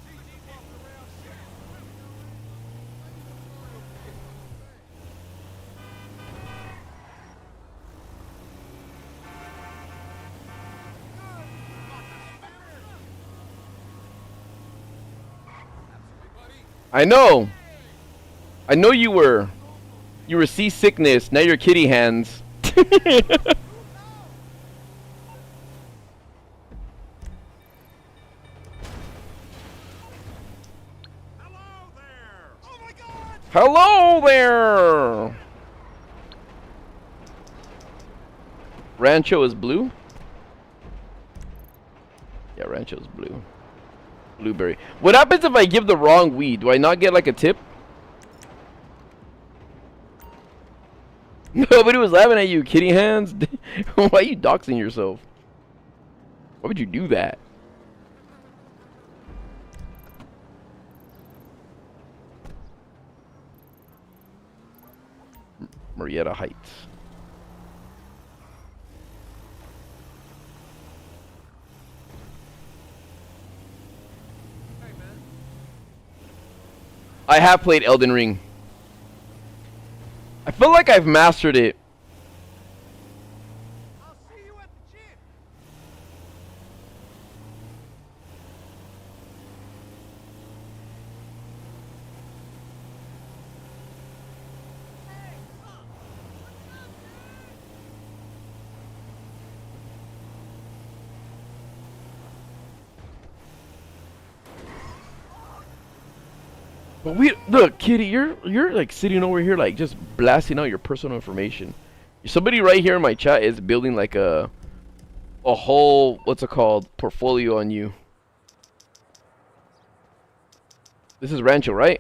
I know. I know you were seasickness. Now you're Kitty Hands. Hello there! Rancho is blue? Yeah, Rancho is blue. Blueberry. What happens if I give the wrong weed? Do I not get like a tip? Nobody was laughing at you, kitty hands. Why are you doxing yourself? Why would you do that? Marietta Heights. I have played Elden Ring. I feel like I've mastered it. I'll see you at the gym. Hey, what's up? What's up, dude? But we look, kitty, you're like sitting over here like just blasting out your personal information. Somebody right here in my chat is building like a whole, what's it called, portfolio on you. This is Rancho, right?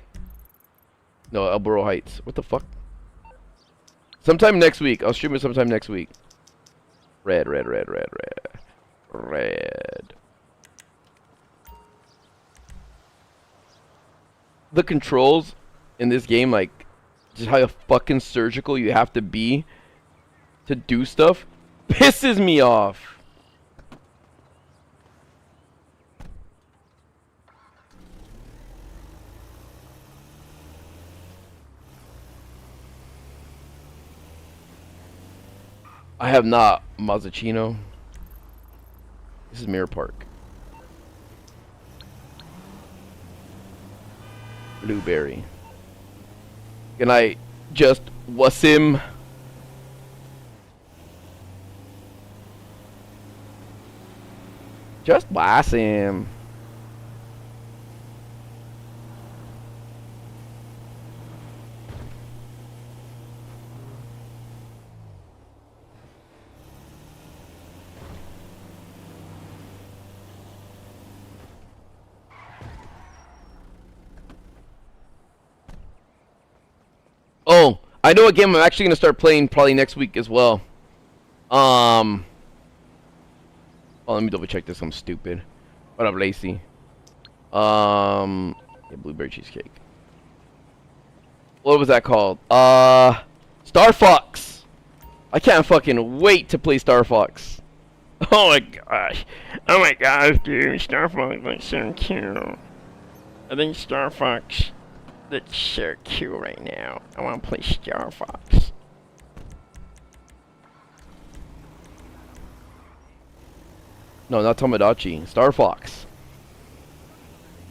No, El Burro Heights. What the fuck? Sometime next week. I'll stream it sometime next week. Red. The controls in this game, like, just how fucking surgical you have to be to do stuff, pisses me off. I have not, Mazzuccino. This is Mirror Park. Blueberry. Can I just Wasim? Just Wasim. Oh, I know a game I'm actually gonna start playing probably next week as well. Oh, let me double check this. I'm stupid. What up, Lacey? Yeah, blueberry cheesecake. What was that called? Star Fox. I can't fucking wait to play Star Fox. Oh my gosh. Oh my gosh, dude. Star Fox looks so cute. I think Star Fox looks so cute right now. I want to play Star Fox. No, not Tomodachi. Star Fox.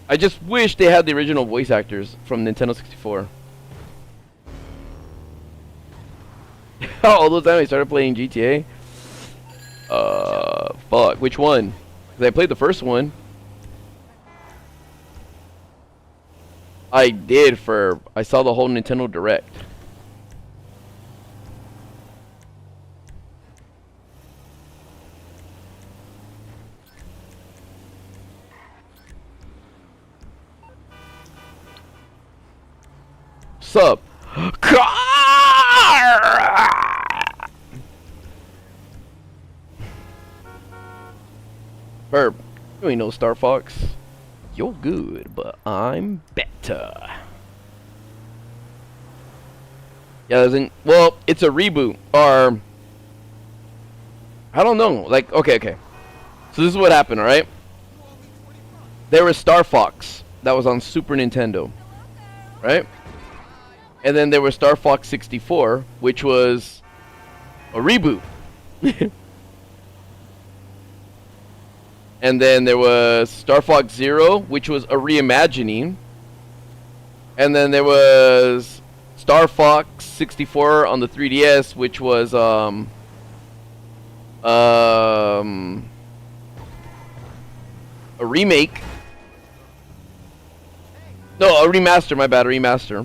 I just wish they had the original voice actors from Nintendo 64. All those times I started playing GTA. Fuck. Which one? Because I played the first one. I did I saw the whole Nintendo Direct. Sup? Burp. You ain't no Star Fox. You're good, but I'm better. Yeah, well, it's a reboot, or I don't know. Like, okay. So this is what happened, all right? There was Star Fox that was on Super Nintendo, right? And then there was Star Fox 64, which was a reboot. And then there was Star Fox Zero, which was a reimagining. And then there was Star Fox 64 on the 3DS, which was a remake. No, a remaster, my bad, a remaster.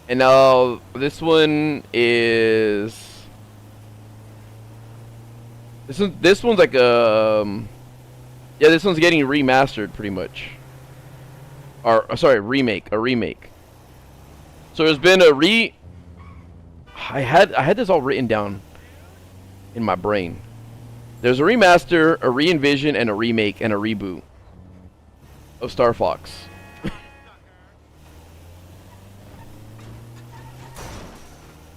And now this one is this one's like yeah, this one's getting remastered pretty much. Or sorry, a remake. So there's been a I had this all written down in my brain. There's a remaster, a re-envision, and a remake and a reboot of Star Fox.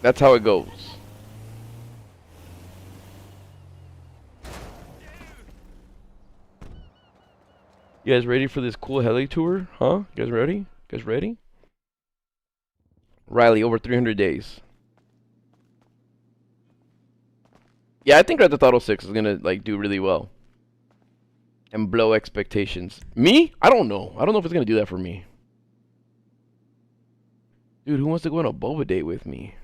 That's how it goes. You guys ready for this cool heli tour? Huh? You guys ready? You guys ready? Riley, over 300 days. Yeah, I think Grand Theft Auto 6 is gonna like do really well and blow expectations. Me? I don't know. I don't know if it's gonna do that for me. Dude, who wants to go on a boba date with me?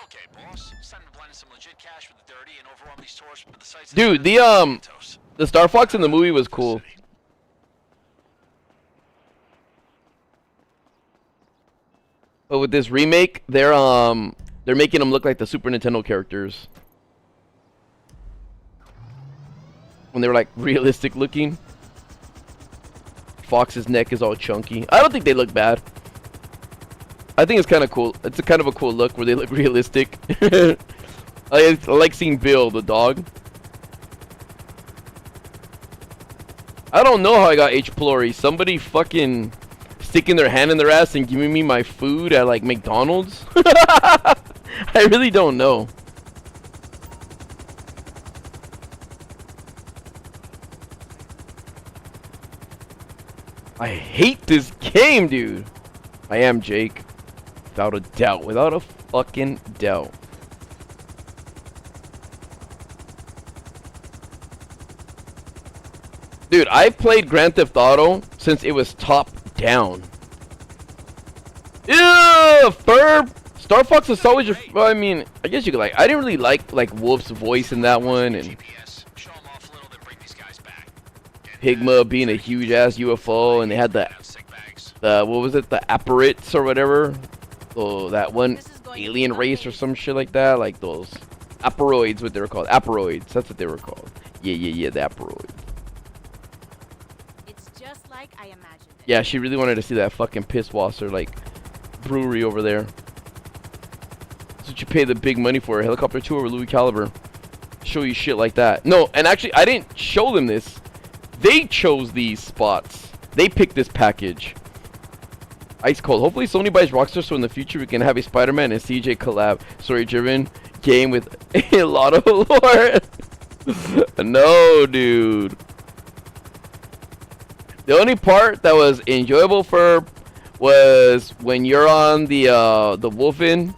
Okay, boss. It's time to blend in some legit cash with the dirty and overwhelm these tourists with the sights. Dude, the Star Fox in the movie was cool. But with this remake, they're making them look like the Super Nintendo characters. When they were like realistic looking. Fox's neck is all chunky. I don't think they look bad. I think it's kind of cool. It's a kind of a cool look where they look realistic. I like seeing Bill, the dog. I don't know how I got H. pylori. Somebody fucking sticking their hand in their ass and giving me my food at like McDonald's. I really don't know. I hate this game, dude. I am Jake. Without a doubt. Without a fucking doubt. Dude, I've played Grand Theft Auto since it was top down. Ew, Ferb! Star Fox is always your... Well, I mean, I guess you could like... I didn't really like Wolf's voice in that one, and... Pigma being a huge-ass UFO, and they had the... what was it? The apparates or whatever? Oh, that one alien race or some shit like that. Like those... Apparoids, what they were called. Apparoids, that's what they were called. Yeah, the apparoids. It's just like I imagined it. Yeah, she really wanted to see that fucking pisswasser, like, brewery over there. That's what you pay the big money for, a helicopter tour with Louis Caliber. Show you shit like that. No, and actually, I didn't show them this. They chose these spots. They picked this package. Ice cold. Hopefully Sony buys Rockstar so in the future we can have a Spider-Man and CJ collab. Story-driven game with a lot of lore. No, dude. The only part that was enjoyable for was when you're on the Wolfen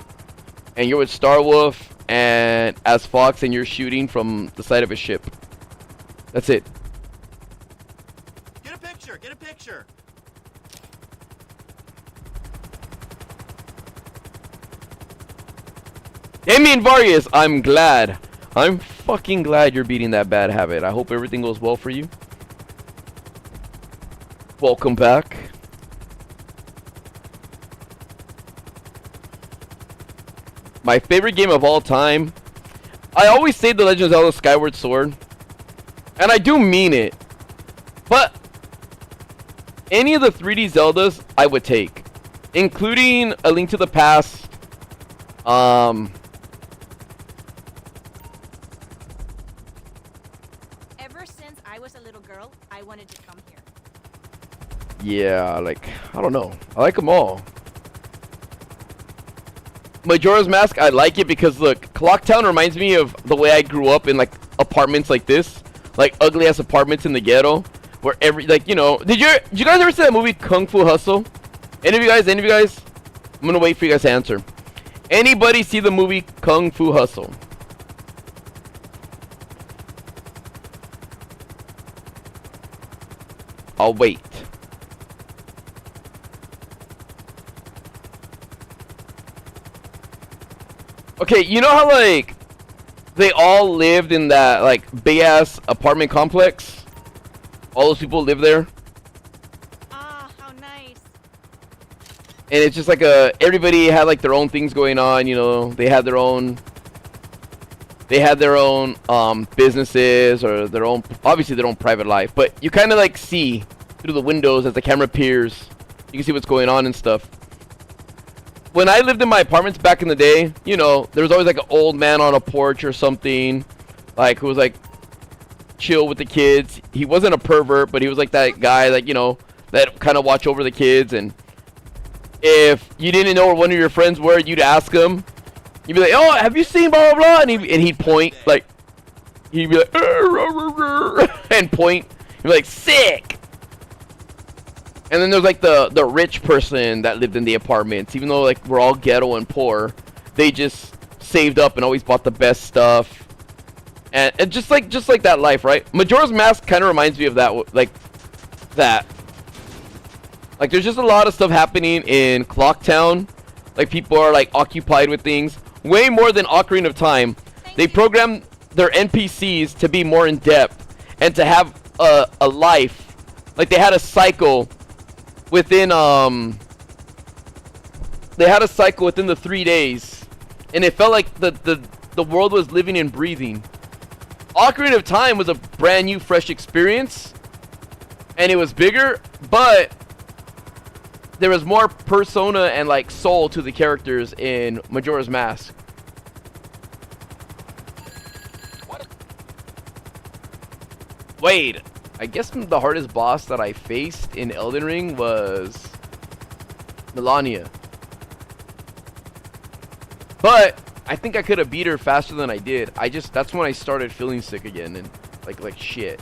and you're with Star Wolf and as Fox and you're shooting from the side of a ship. That's it. Get a picture. Get a picture. Damien Vargas, I'm glad. I'm fucking glad you're beating that bad habit. I hope everything goes well for you. Welcome back. My favorite game of all time. I always say The Legend of Zelda Skyward Sword. And I do mean it. But any of the 3D Zeldas I would take. Including A Link to the Past. Ever since I was a little girl, I wanted to come here. Yeah, like, I don't know. I like them all. Majora's Mask, I like it because, look, Clocktown reminds me of the way I grew up in, like, apartments like this. Like, ugly-ass apartments in the ghetto. Where like, you know... Did you guys ever see that movie, Kung Fu Hustle? Any of you guys? I'm gonna wait for you guys to answer. Anybody see the movie Kung Fu Hustle? I'll wait. Okay, you know how, like, they all lived in that, like, big-ass apartment complex? All those people live there? Ah, how nice. And it's just like everybody had, like, their own things going on, you know? They had their own businesses or obviously their own private life. But you kind of, like, see through the windows as the camera peers You can see what's going on and stuff. When I lived in my apartments back in the day, you know, there was always like an old man on a porch or something, like, who was like chill with the kids. He wasn't a pervert, but he was like that guy, like, you know, that kind of watch over the kids. And if you didn't know where one of your friends were, you'd ask him. You'd be like, "Oh, have you seen blah blah blah?" And he'd point, like, he'd be like, and point. He'd be like, "Sick." And then there's like the rich person that lived in the apartments. Even though like we're all ghetto and poor, they just saved up and always bought the best stuff. And just like that life, right? Majora's Mask kind of reminds me of that, like that. Like there's just a lot of stuff happening in Clocktown. Like people are like occupied with things way more than Ocarina of Time. They program their NPCs to be more in depth and to have a life. Like they had a cycle within the 3 days, and it felt like the world was living and breathing. Ocarina of Time was a brand new fresh experience, and it was bigger, but there was more persona and like soul to the characters in Majora's Mask. Wait, I guess the hardest boss that I faced in Elden Ring was Melania. But I think I could have beat her faster than I did. That's when I started feeling sick again and like shit.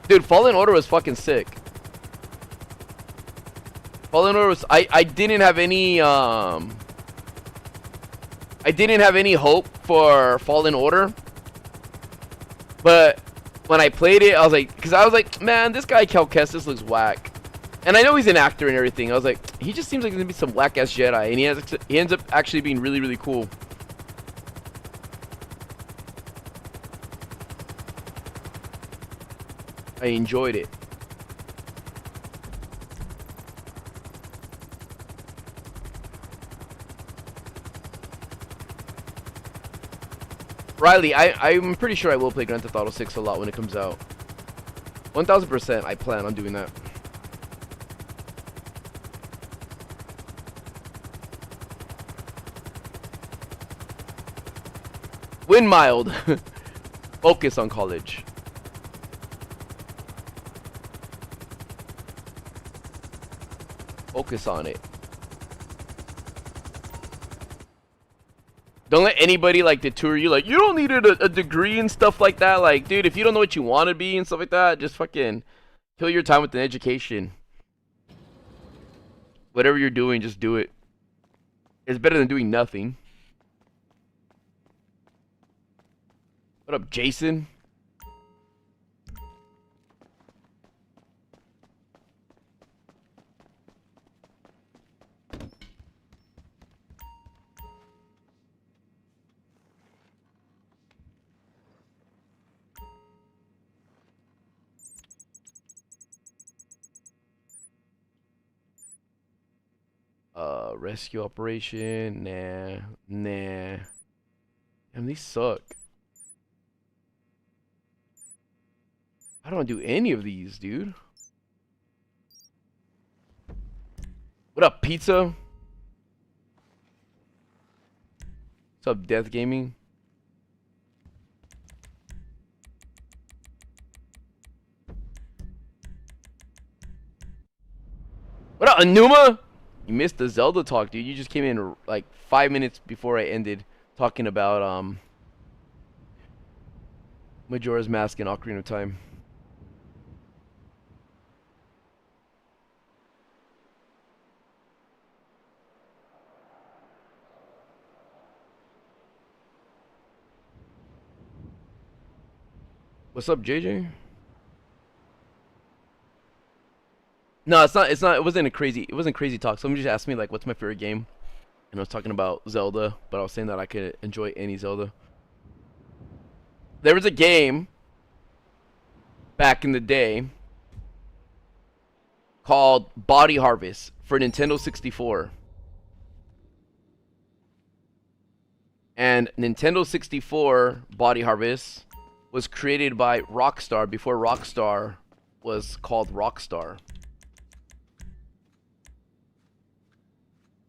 Dude, Fallen Order was fucking sick. Fallen Order was, I didn't have any hope for Fallen Order, but when I played it, I was like, man, this guy Cal Kestis looks whack, and I know he's an actor and everything. I was like, he just seems like he's gonna be some whack ass Jedi, and he ends up actually being really, really cool. I enjoyed it. Riley, I'm pretty sure I will play Grand Theft Auto 6 a lot when it comes out. 1000% I plan on doing that. Win mild. Focus on college. Focus on it. Don't let anybody like deter you. Like, you don't need a degree and stuff like that. Like, dude, if you don't know what you want to be and stuff like that, just fucking kill your time with an education. Whatever you're doing, just do it. It's better than doing nothing. What up, Jason? Rescue operation, nah. Damn, these suck. I don't do any of these, dude. What up, pizza? What's up, Death Gaming? What up, Anuma? You missed the Zelda talk, dude. You just came in like 5 minutes before I ended talking about Majora's Mask and Ocarina of Time. What's up, JJ? No, it's not. It wasn't crazy talk. Somebody just asked me like, what's my favorite game? And I was talking about Zelda, but I was saying that I could enjoy any Zelda. There was a game back in the day called Body Harvest for Nintendo 64. And Nintendo 64 Body Harvest was created by Rockstar before Rockstar was called Rockstar.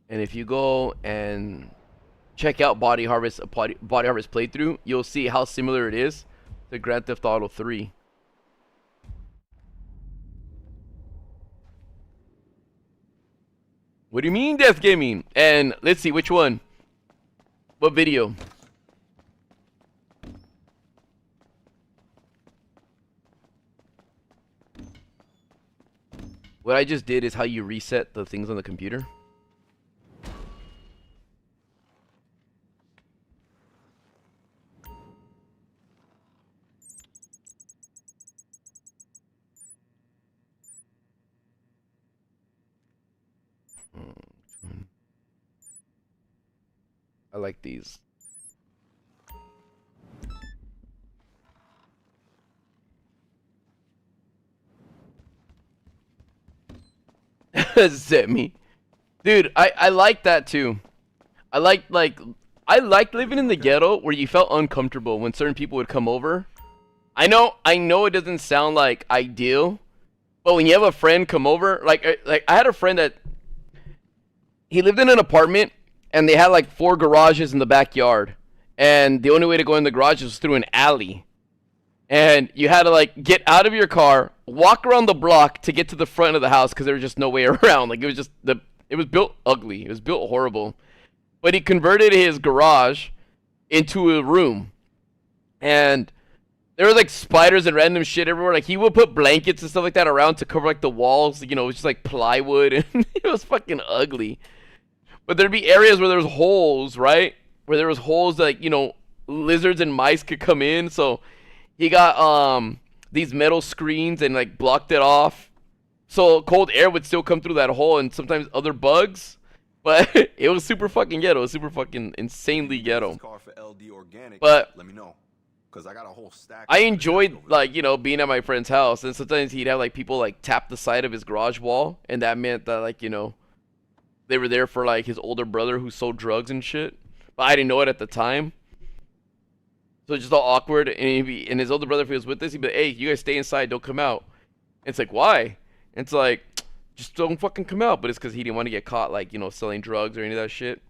And if you go and check out Body Harvest playthrough, you'll see how similar it is to Grand Theft Auto 3. What do you mean, Death Gaming? And let's see, which one? What video? What I just did is how you reset the things on the computer. I like these. Zemi. Dude, I like that too. I liked living in the ghetto where you felt uncomfortable when certain people would come over. I know it doesn't sound like ideal, but when you have a friend come over, like I had a friend that he lived in an apartment and they had like 4 garages in the backyard, and the only way to go in the garage was through an alley. And you had to like get out of your car, walk around the block to get to the front of the house because there was just no way around. Like it was built ugly. It was built horrible. But he converted his garage into a room. And there were like spiders and random shit everywhere. Like he would put blankets and stuff like that around to cover like the walls. You know, it was just like plywood, and it was fucking ugly. But there'd be areas where there was holes, right? Where there was holes that, like, you know, lizards and mice could come in. So he got these metal screens and like blocked it off, so cold air would still come through that hole, and sometimes other bugs. But it was super fucking ghetto. It was super fucking insanely ghetto. But let me know, cause I got a whole stack. I enjoyed, like, you know, being at my friend's house, and sometimes he'd have like people like tap the side of his garage wall, and that meant that, like, you know, they were there for like his older brother who sold drugs and shit. But I didn't know it at the time. So it's just all awkward, and his older brother, if he was with us, he'd be like, hey, you guys stay inside, don't come out. And it's like, why? And it's like, just don't fucking come out. But it's because he didn't want to get caught, like, you know, selling drugs or any of that shit.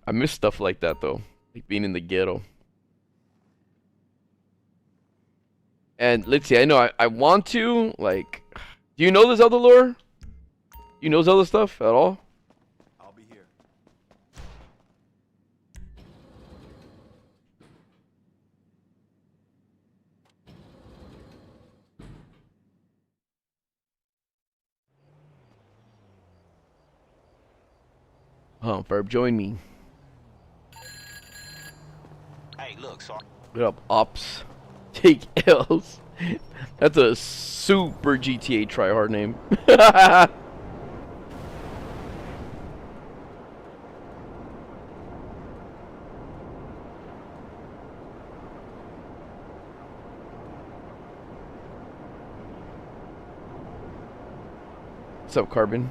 I miss stuff like that, though. Like being in the ghetto. And let's see, I know I want to, like, do you know the Zelda lore? You know Zelda stuff at all? I'll be here. Oh, Verb, join me. Hey, look, sorry. What up, Ops? Take L's. That's a super GTA tryhard name. What's up, Carbon?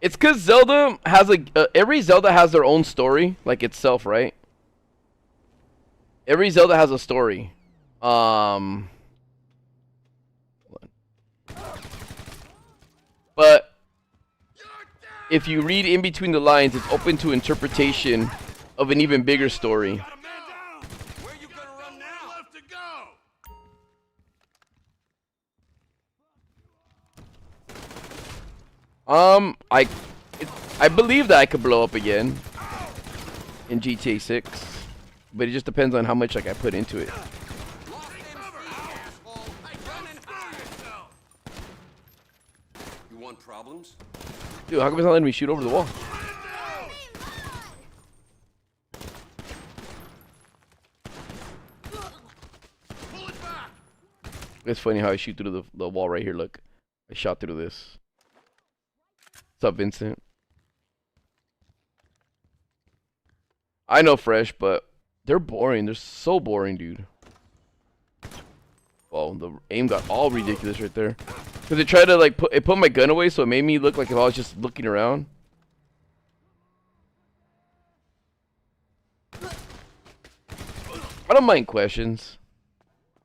It's because Zelda has every Zelda has their own story, like itself, right? Every Zelda has a story. But if you read in between the lines, it's open to interpretation of an even bigger story. Where you gonna run now? Left to go. I believe that I could blow up again in GTA 6, but it just depends on how much like I put into it. You want problems? Dude, how come it's not letting me shoot over the wall? It's funny how I shoot through the wall right here. Look, I shot through this. What's up, Vincent? I know Fresh, but they're boring. They're so boring, dude. Oh, the aim got all ridiculous right there. Because it tried to like put my gun away, so it made me look like if I was just looking around. I don't mind questions.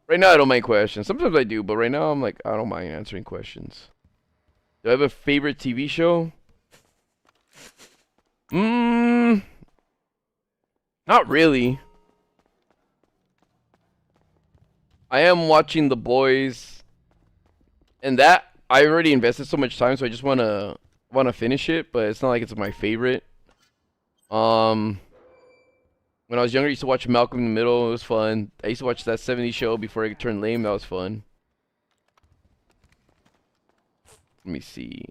Right now, I don't mind questions. Sometimes I do, but right now, I'm like, I don't mind answering questions. Do I have a favorite TV show? Not really. I am watching The Boys, and that I already invested so much time, so I just wanna finish it. But it's not like it's my favorite. When I was younger, I used to watch Malcolm in the Middle. It was fun. I used to watch that '70s show before I turned lame. That was fun. Let me see.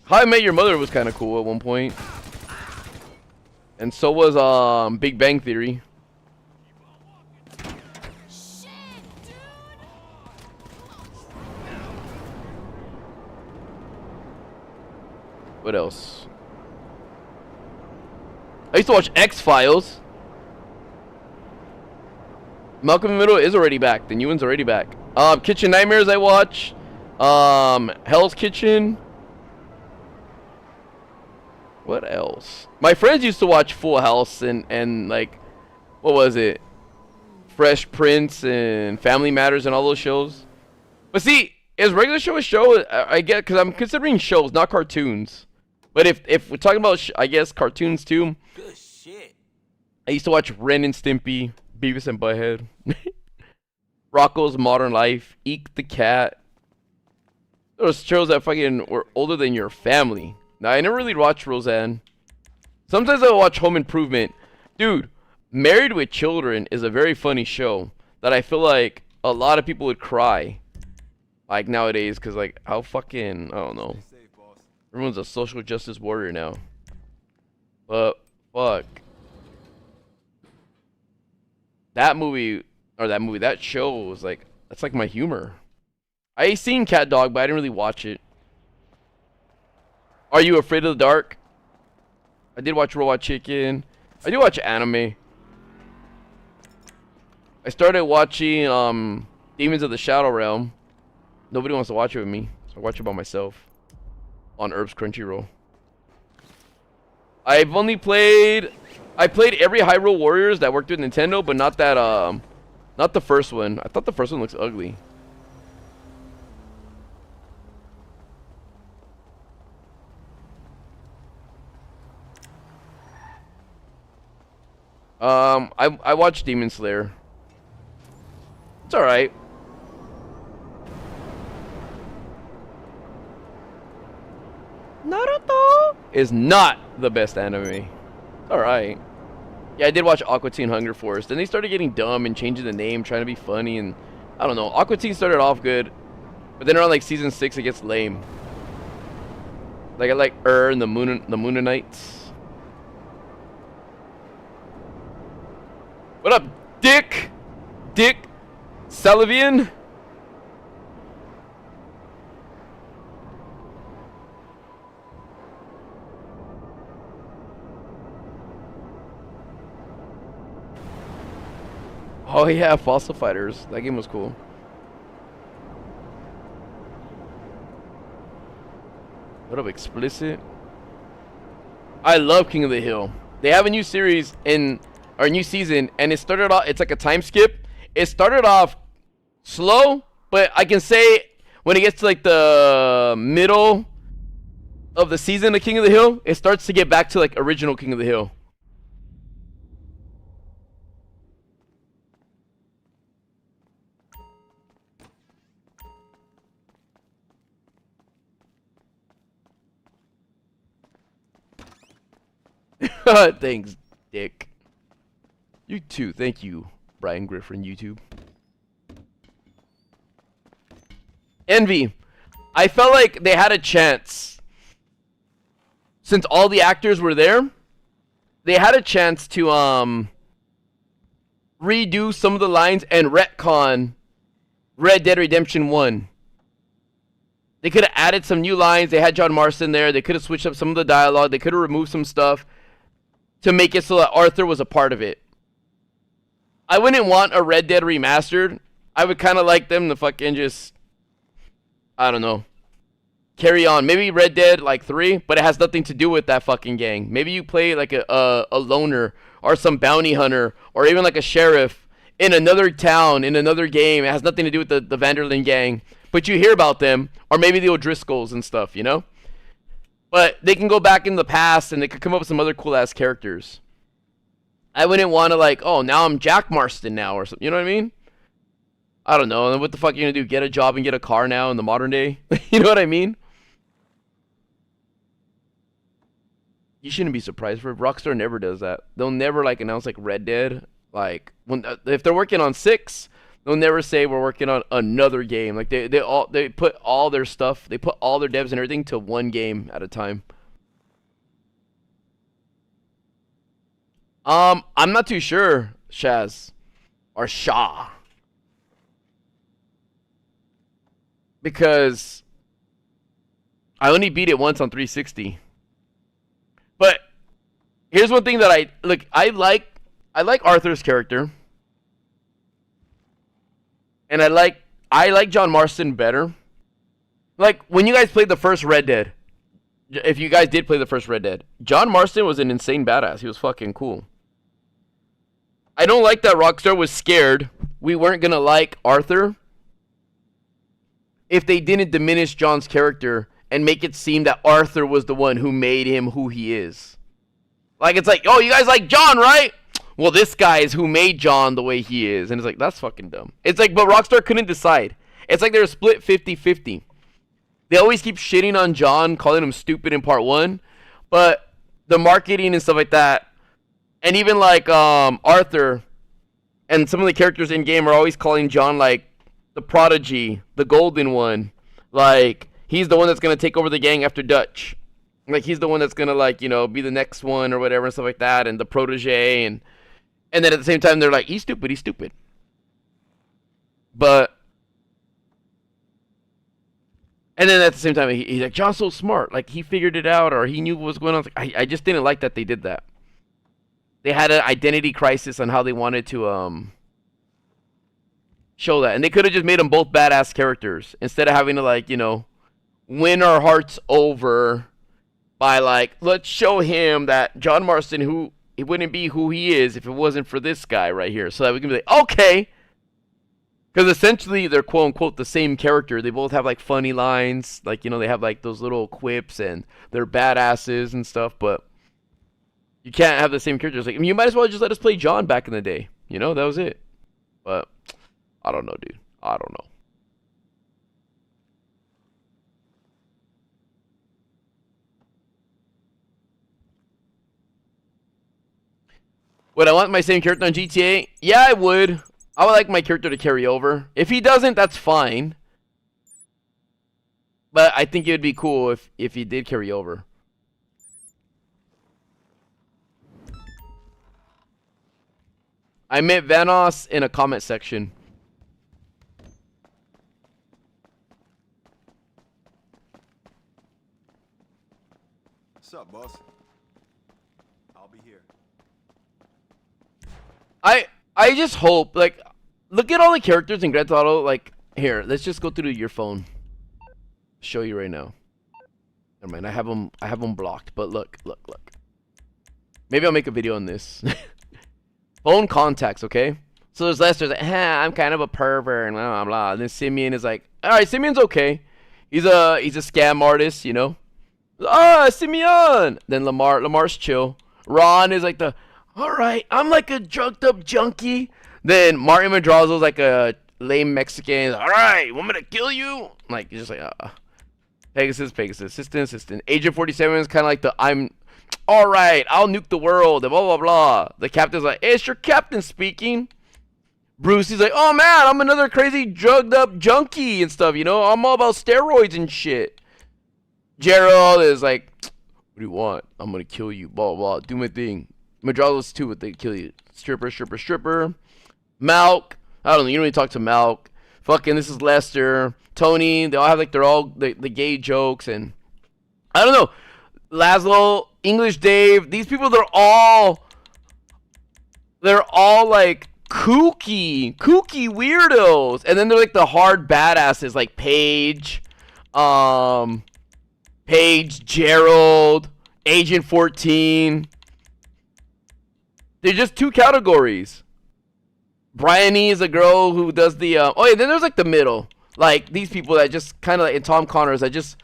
How I Met Your Mother was kind of cool at one point. And so was Big Bang Theory. What else? I used to watch X-Files. Malcolm in the Middle is already back. The new one's already back. Kitchen Nightmares I watch. Hell's Kitchen. What else? My friends used to watch Full House and like, what was it? Fresh Prince and Family Matters and all those shows. But see, is regular show a show? I get, because I'm considering shows, not cartoons. But if we're talking about, I guess, cartoons too. Good shit. I used to watch Ren and Stimpy, Beavis and Butthead, Rocko's Modern Life, Eek the Cat. Those shows that fucking were older than your family. Now, I never really watched Roseanne. Sometimes I watch Home Improvement. Dude, Married with Children is a very funny show that I feel like a lot of people would cry. Like nowadays, because like, how fucking, I don't know. Everyone's a social justice warrior now. But, fuck. That show was like, that's like my humor. I seen Cat Dog, but I didn't really watch it. Are You Afraid of the Dark? I did watch Robot Chicken. I do watch anime. I started watching Demons of the Shadow Realm. Nobody wants to watch it with me, so I watch it by myself. On Herb's Crunchyroll. I played every Hyrule Warriors that worked with Nintendo, but not that not the first one. I thought the first one looks ugly. I watched Demon Slayer. It's alright. Naruto is not the best anime. Alright. Yeah, I did watch Aqua Teen Hunger Force. Then they started getting dumb and changing the name, trying to be funny, and I don't know. Aqua Teen started off good, but then around like season 6 it gets lame. Like I like and the Moonanites. What up, Dick? Dick Salavian? Oh yeah, Fossil Fighters. That game was cool. What up, Explicit? I love King of the Hill. They have a new series or a new season, and it started off, it's like a time skip. It started off slow, but I can say when it gets to like the middle of the season of King of the Hill, it starts to get back to like original King of the Hill. Thanks, Dick. You too. Thank you, Brian Griffin, YouTube. Envy. I felt like they had a chance. Since all the actors were there, they had a chance to redo some of the lines and retcon Red Dead Redemption 1. They could have added some new lines. They had John Marston there. They could have switched up some of the dialogue. They could have removed some stuff to make it so that Arthur was a part of it. I wouldn't want a Red Dead remastered. I would kind of like them to fucking just, I don't know, carry on. Maybe Red Dead like 3, but it has nothing to do with that fucking gang. Maybe you play like a loner or some bounty hunter or even like a sheriff in another town, in another game. It has nothing to do with the Vanderlyn gang, but you hear about them, or maybe the O'Driscolls and stuff, you know? But they can go back in the past and they could come up with some other cool ass characters. I wouldn't want to like, oh, now I'm Jack Marston now or something. You know what I mean? I don't know. And what the fuck are you going to do? Get a job and get a car now in the modern day? You know what I mean? You shouldn't be surprised for it. Rockstar never does that. They'll never like announce like Red Dead. Like when if they're working on 6, they'll never say we're working on another game. Like they put all their stuff, they put all their devs and everything to one game at a time. I'm not too sure, Shaz. Or Shah. Because I only beat it once on 360. But here's one thing that I like Arthur's character. And I like John Marston better. Like when you guys played the first Red Dead, if you guys did play the first Red Dead, John Marston was an insane badass. He was fucking cool. I don't like that Rockstar was scared we weren't going to like Arthur if they didn't diminish John's character and make it seem that Arthur was the one who made him who he is. Like, it's like, oh, you guys like John, right? Well, this guy is who made John the way he is. And it's like, that's fucking dumb. It's like, but Rockstar couldn't decide. It's like they're split 50-50. They always keep shitting on John, calling him stupid in part 1. But the marketing and stuff like that, and even like Arthur and some of the characters in game are always calling John like the prodigy, the golden one. Like he's the one that's gonna take over the gang after Dutch. Like he's the one that's gonna like, you know, be the next one or whatever and stuff like that, and the protege, and then at the same time they're like, he's stupid. But and then at the same time he's like, John's so smart, like he figured it out or he knew what was going on. I just didn't like that they did that. They had an identity crisis on how they wanted to show that. And they could have just made them both badass characters instead of having to, like, you know, win our hearts over by, like, let's show him that John Marston, who he wouldn't be who he is if it wasn't for this guy right here. So that we can be like, okay. Because essentially they're quote-unquote the same character. They both have, like, funny lines. Like, you know, they have, like, those little quips and they're badasses and stuff, but you can't have the same characters. Like, I mean, you might as well just let us play John back in the day. You know, that was it. But I don't know, dude. I don't know. Would I want my same character on GTA? Yeah, I would. I would like my character to carry over. If he doesn't, that's fine. But I think it would be cool if he did carry over. I met Vanos in a comment section. What's up, boss? I'll be here. I just hope, like, look at all the characters in Grand Theft Auto. Like, here, let's just go through your phone. Show you right now. Never mind, I have them blocked. But look. Maybe I'll make a video on this. Phone contacts, okay? So there's Lester's like, I'm kind of a pervert and blah blah blah. And then Simeon is like, alright, Simeon's okay. He's a scam artist, you know? Simeon! Then Lamar's chill. Ron is like alright, I'm like a drugged up junkie. Then Martin Madrazo's like a lame Mexican. Alright, want me to kill you? Like, he's just like, Pegasus, assistant. Agent 47 is kind of like I'm alright, I'll nuke the world, blah, blah, blah. The captain's like, hey, it's your captain speaking. Bruce is like, oh man, I'm another crazy drugged up junkie and stuff, you know? I'm all about steroids and shit. Gerald is like, what do you want? I'm gonna kill you, blah, blah, do my thing. Madrazo's too, what they kill you. Stripper. Malk, I don't know, you don't even talk to Malk. Fucking, this is Lester. Tony, they all have like, they're all the gay jokes, and I don't know. Laszlo, English Dave. These people, they're all like kooky weirdos, and then they're like the hard badasses, like Paige, Gerald, Agent 14. They're just two categories. Bryony is a girl who does the oh yeah, then there's like the middle, like these people that just kind of like in Tom Connors that just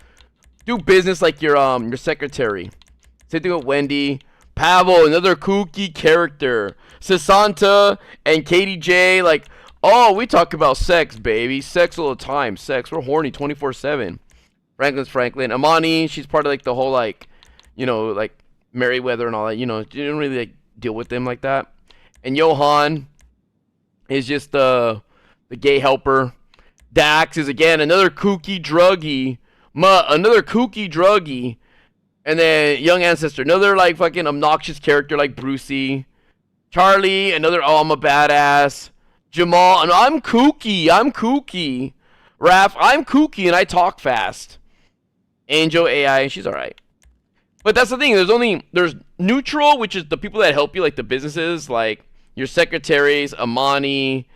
do business like your secretary. Same thing with Wendy. Pavel, another kooky character. Sasanta and Katie J, like, oh, we talk about sex, baby. Sex all the time. Sex. We're horny 24/7. Franklin's Franklin. Amani, she's part of like the whole like, you know, like Merriweather and all that. You know, you don't really like deal with them like that. And Johan is just the gay helper. Dax is again another kooky druggie. Another kooky druggie. And then Young Ancestor, another like fucking obnoxious character like Brucey. Charlie, another, oh, I'm a badass. Jamal, and I'm kooky. Raph, I'm kooky and I talk fast. Angel AI, she's alright. But that's the thing, there's neutral, which is the people that help you, like the businesses, like your secretaries, Amani,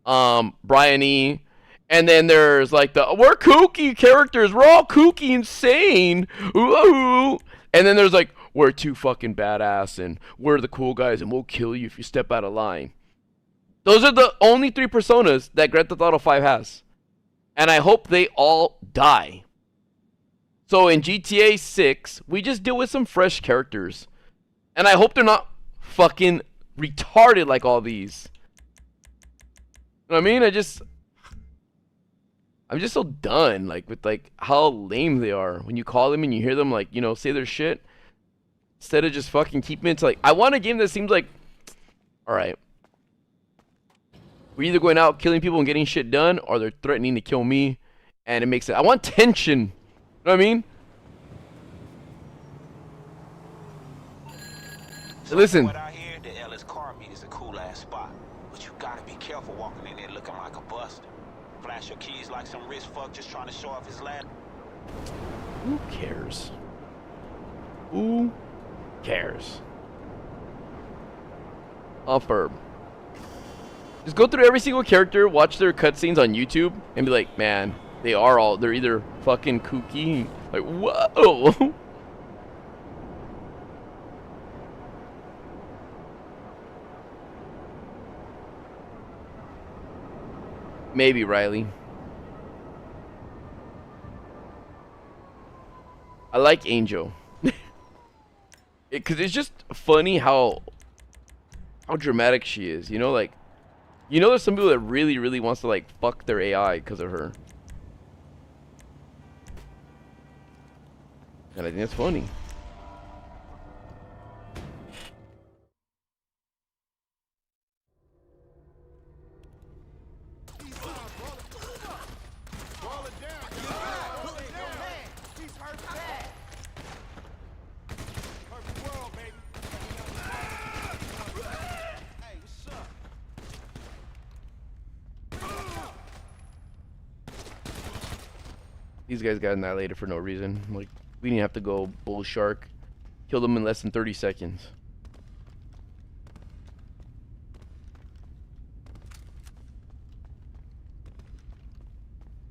Bryony. And then there's like we're kooky characters, we're all kooky insane. Ooh. And then there's like, we're too fucking badass and we're the cool guys and we'll kill you if you step out of line. Those are the only 3 personas that Grand Theft Auto 5 has. And I hope they all die. So in GTA 6, we just deal with some fresh characters. And I hope they're not fucking retarded like all these. You know what I mean? I'm just so done like with like how lame they are. When you call them and you hear them like, you know, say their shit. Instead of just fucking keeping it to like, I want a game that seems like, alright. We're either going out killing people and getting shit done, or they're threatening to kill me. And it makes it, I want tension. You know what I mean? So listen. What I hear, the Ellis car meet is a cool ass spot. But you gotta be careful walking in there looking like a buster. Flash your keys like some rich fuck just trying to show off his lab. Who cares? Who cares? Affirm. Just go through every single character, watch their cutscenes on YouTube, and be like, man, they're either fucking kooky, like, whoa. Maybe, Riley. I like Angel. Because it's just funny how dramatic she is, you know, like, you know, there's some people that really wants to like fuck their AI because of her, and I think that's funny. These guys got annihilated for no reason. Like, we didn't have to go bull shark. Kill them in less than 30 seconds.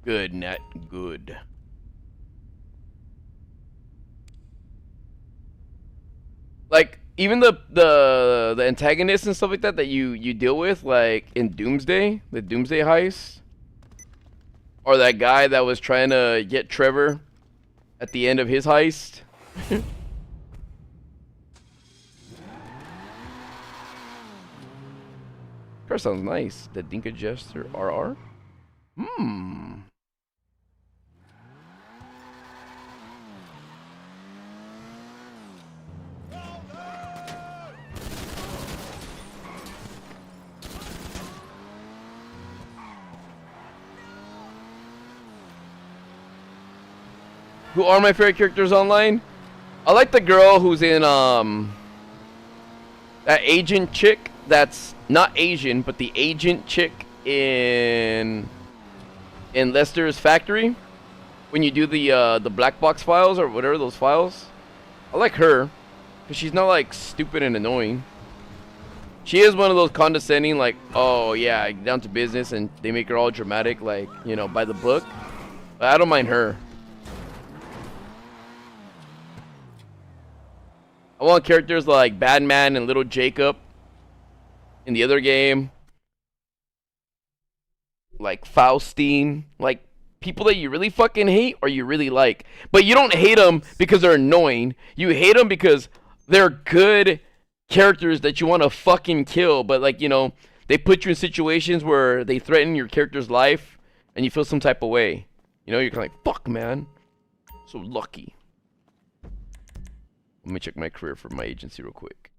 Good, Nat. Good. Like, even the antagonists and stuff like that you deal with, like in Doomsday, the Doomsday heist. Or that guy that was trying to get Trevor at the end of his heist. Car sounds nice. The Dinka Jester RR? Who are my favorite characters online? I like the girl who's in that agent chick that's not Asian, but the agent chick in Lester's factory. When you do the black box files or whatever those files. I like her, because she's not, like, stupid and annoying. She is one of those condescending, like, oh, yeah, down to business, and they make her all dramatic, like, you know, by the book. But I don't mind her. I want characters like Batman and Little Jacob in the other game. Like Faustine. Like, people that you really fucking hate or you really like. But you don't hate them because they're annoying. You hate them because they're good characters that you want to fucking kill. But, like, you know, they put you in situations where they threaten your character's life and you feel some type of way. You know, you're kind of like, fuck, man. So lucky. Let me check my career for my agency real quick.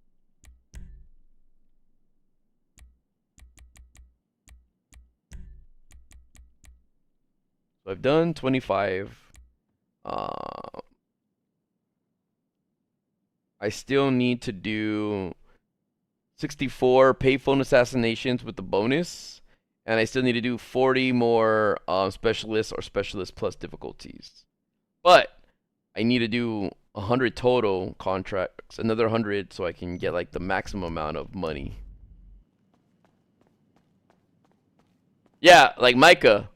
So I've done 25. I still need to do 64 payphone assassinations with the bonus. And I still need to do 40 more specialists or specialist plus difficulties. But I need to do 100 total contracts, another 100 so I can get like the maximum amount of money. Yeah, like Micah.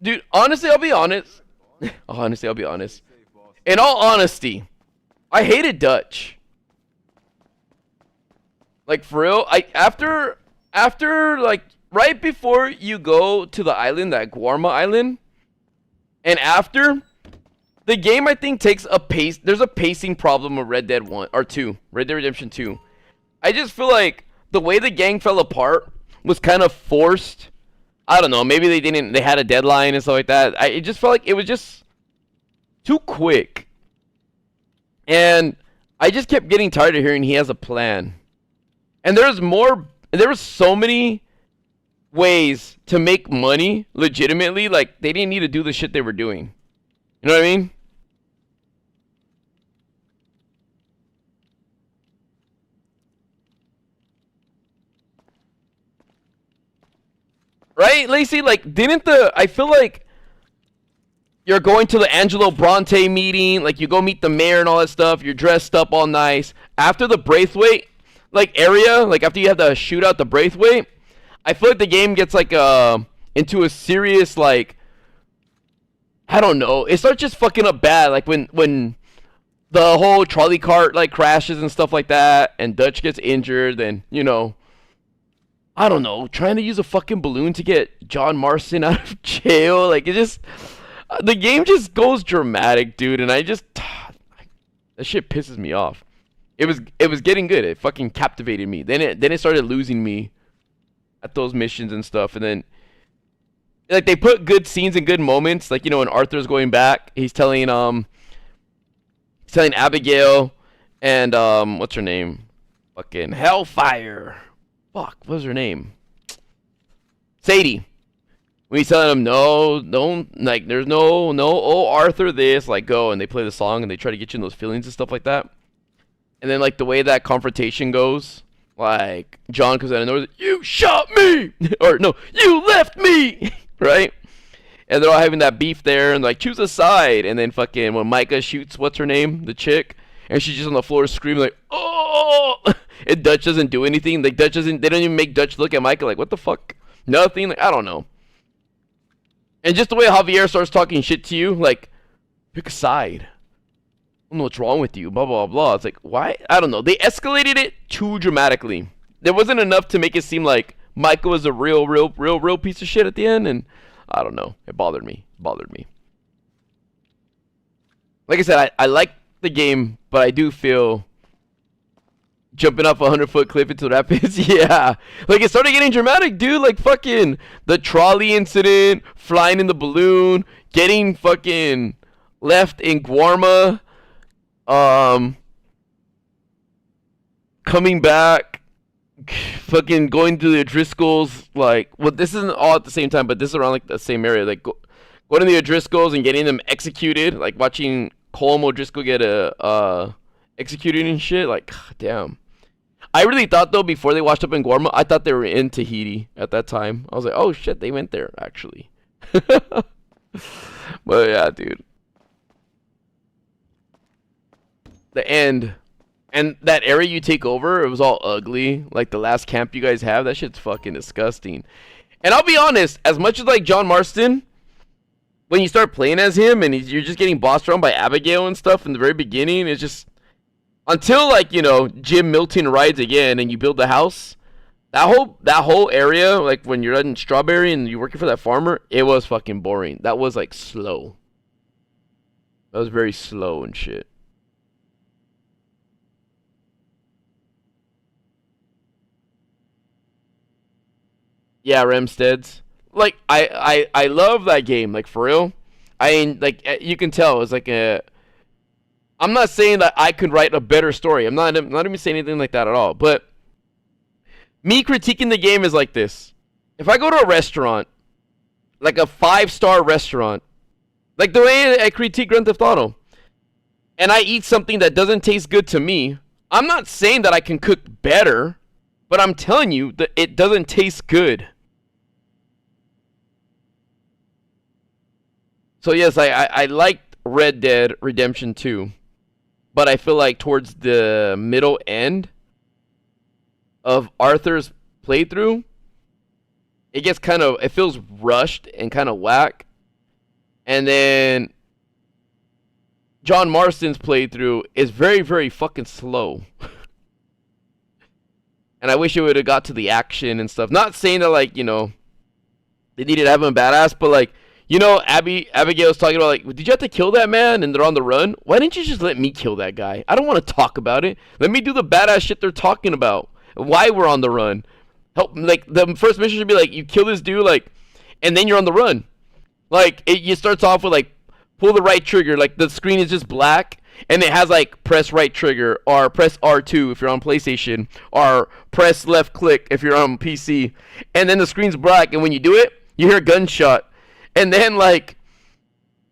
Dude, honestly, I'll be honest. I'll be honest. In all honesty, I hated Dutch. Like, for real, after like right before you go to the island, that Guarma island, and after the game, I think takes a pace. There's a pacing problem with Red Dead 1 or 2, Red Dead Redemption 2. I just feel like the way the gang fell apart was kind of forced. I don't know. Maybe they had a deadline and stuff like that. It just felt like it was just too quick. And I just kept getting tired of hearing he has a plan. And there was so many ways to make money legitimately. Like, they didn't need to do the shit they were doing. You know what I mean? Right, Lacey? Like, I feel like you're going to the Angelo Bronte meeting, like, you go meet the mayor and all that stuff, you're dressed up all nice. After the Braithwaite, like, area, like, after you have the shootout, the Braithwaite, I feel like the game gets, like, into a serious, like, I don't know, it starts just fucking up bad, like, when the whole trolley cart, like, crashes and stuff like that, and Dutch gets injured, and, you know, I don't know, trying to use a fucking balloon to get John Marston out of jail. Like, it just, the game just goes dramatic, dude. And that shit pisses me off. It was getting good. It fucking captivated me. Then it started losing me at those missions and stuff. And then, like, they put good scenes and good moments. Like, you know, when Arthur's going back, he's telling Abigail and what's her name? Fucking Hellfire. Fuck, what was her name? Sadie. When he's telling him, no, don't, like, there's no, oh, Arthur, this, like, go, and they play the song, and they try to get you in those feelings and stuff like that. And then, like, the way that confrontation goes, like, John comes out of nowhere, you shot me! Or, no, you left me! Right? And they're all having that beef there, and, like, choose a side. And then fucking, when Micah shoots, what's her name? The chick. And she's just on the floor screaming, like, oh! And Dutch doesn't do anything. Like, they don't even make Dutch look at Micah like, what the fuck? Nothing. Like, I don't know. And just the way Javier starts talking shit to you, like, pick a side. I don't know what's wrong with you, blah, blah, blah. It's like, why? I don't know. They escalated it too dramatically. There wasn't enough to make it seem like Micah was a real piece of shit at the end. And I don't know. It bothered me. Like I said, I like the game, but I do feel jumping off a 100-foot cliff into rapids. Yeah, like, it started getting dramatic, dude. Like, fucking the trolley incident, flying in the balloon, getting fucking left in Guarma, coming back, fucking going to the O'Driscolls. Like, well, this isn't all at the same time, but this is around, like, the same area. Like, going to the O'Driscolls and getting them executed. Like, watching Colm O'Driscoll get executed and shit. Like, damn. I really thought, though, before they washed up in Guarma, I thought they were in Tahiti at that time. I was like, oh shit, they went there, actually. But yeah, dude. The end. And that area you take over, it was all ugly. Like the last camp you guys have, that shit's fucking disgusting. And I'll be honest, as much as like John Marston, when you start playing as him and you're just getting bossed around by Abigail and stuff in the very beginning, it's just until like, you know, Jim Milton rides again and you build the house. That whole area, like when you're in Strawberry and you're working for that farmer, it was fucking boring. That was like slow. That was very slow and shit. Yeah, Remsteads. Like I love that game. Like for real. I mean, like you can tell it's like a. I'm not saying that I could write a better story. I'm not even saying anything like that at all. But me critiquing the game is like this. If I go to a restaurant, like a 5-star restaurant, like the way I critique Grand Theft Auto, and I eat something that doesn't taste good to me, I'm not saying that I can cook better, but I'm telling you that it doesn't taste good. So yes, I liked Red Dead Redemption 2, but I feel like towards the middle end of Arthur's playthrough, it feels rushed and kind of whack. And then John Marston's playthrough is very, very fucking slow. And I wish it would have got to the action and stuff. Not saying that, like, you know, they needed to have him badass, but, like, you know, Abigail's talking about, like, did you have to kill that man and they're on the run? Why didn't you just let me kill that guy? I don't want to talk about it. Let me do the badass shit they're talking about. Why we're on the run. Help, like, the first mission should be, like, you kill this dude, like, and then you're on the run. Like, it starts off with, like, pull the right trigger. Like, the screen is just black, and it has, like, press right trigger, or press R2 if you're on PlayStation, or press left click if you're on PC. And then the screen's black, and when you do it, you hear a gunshot. And then, like,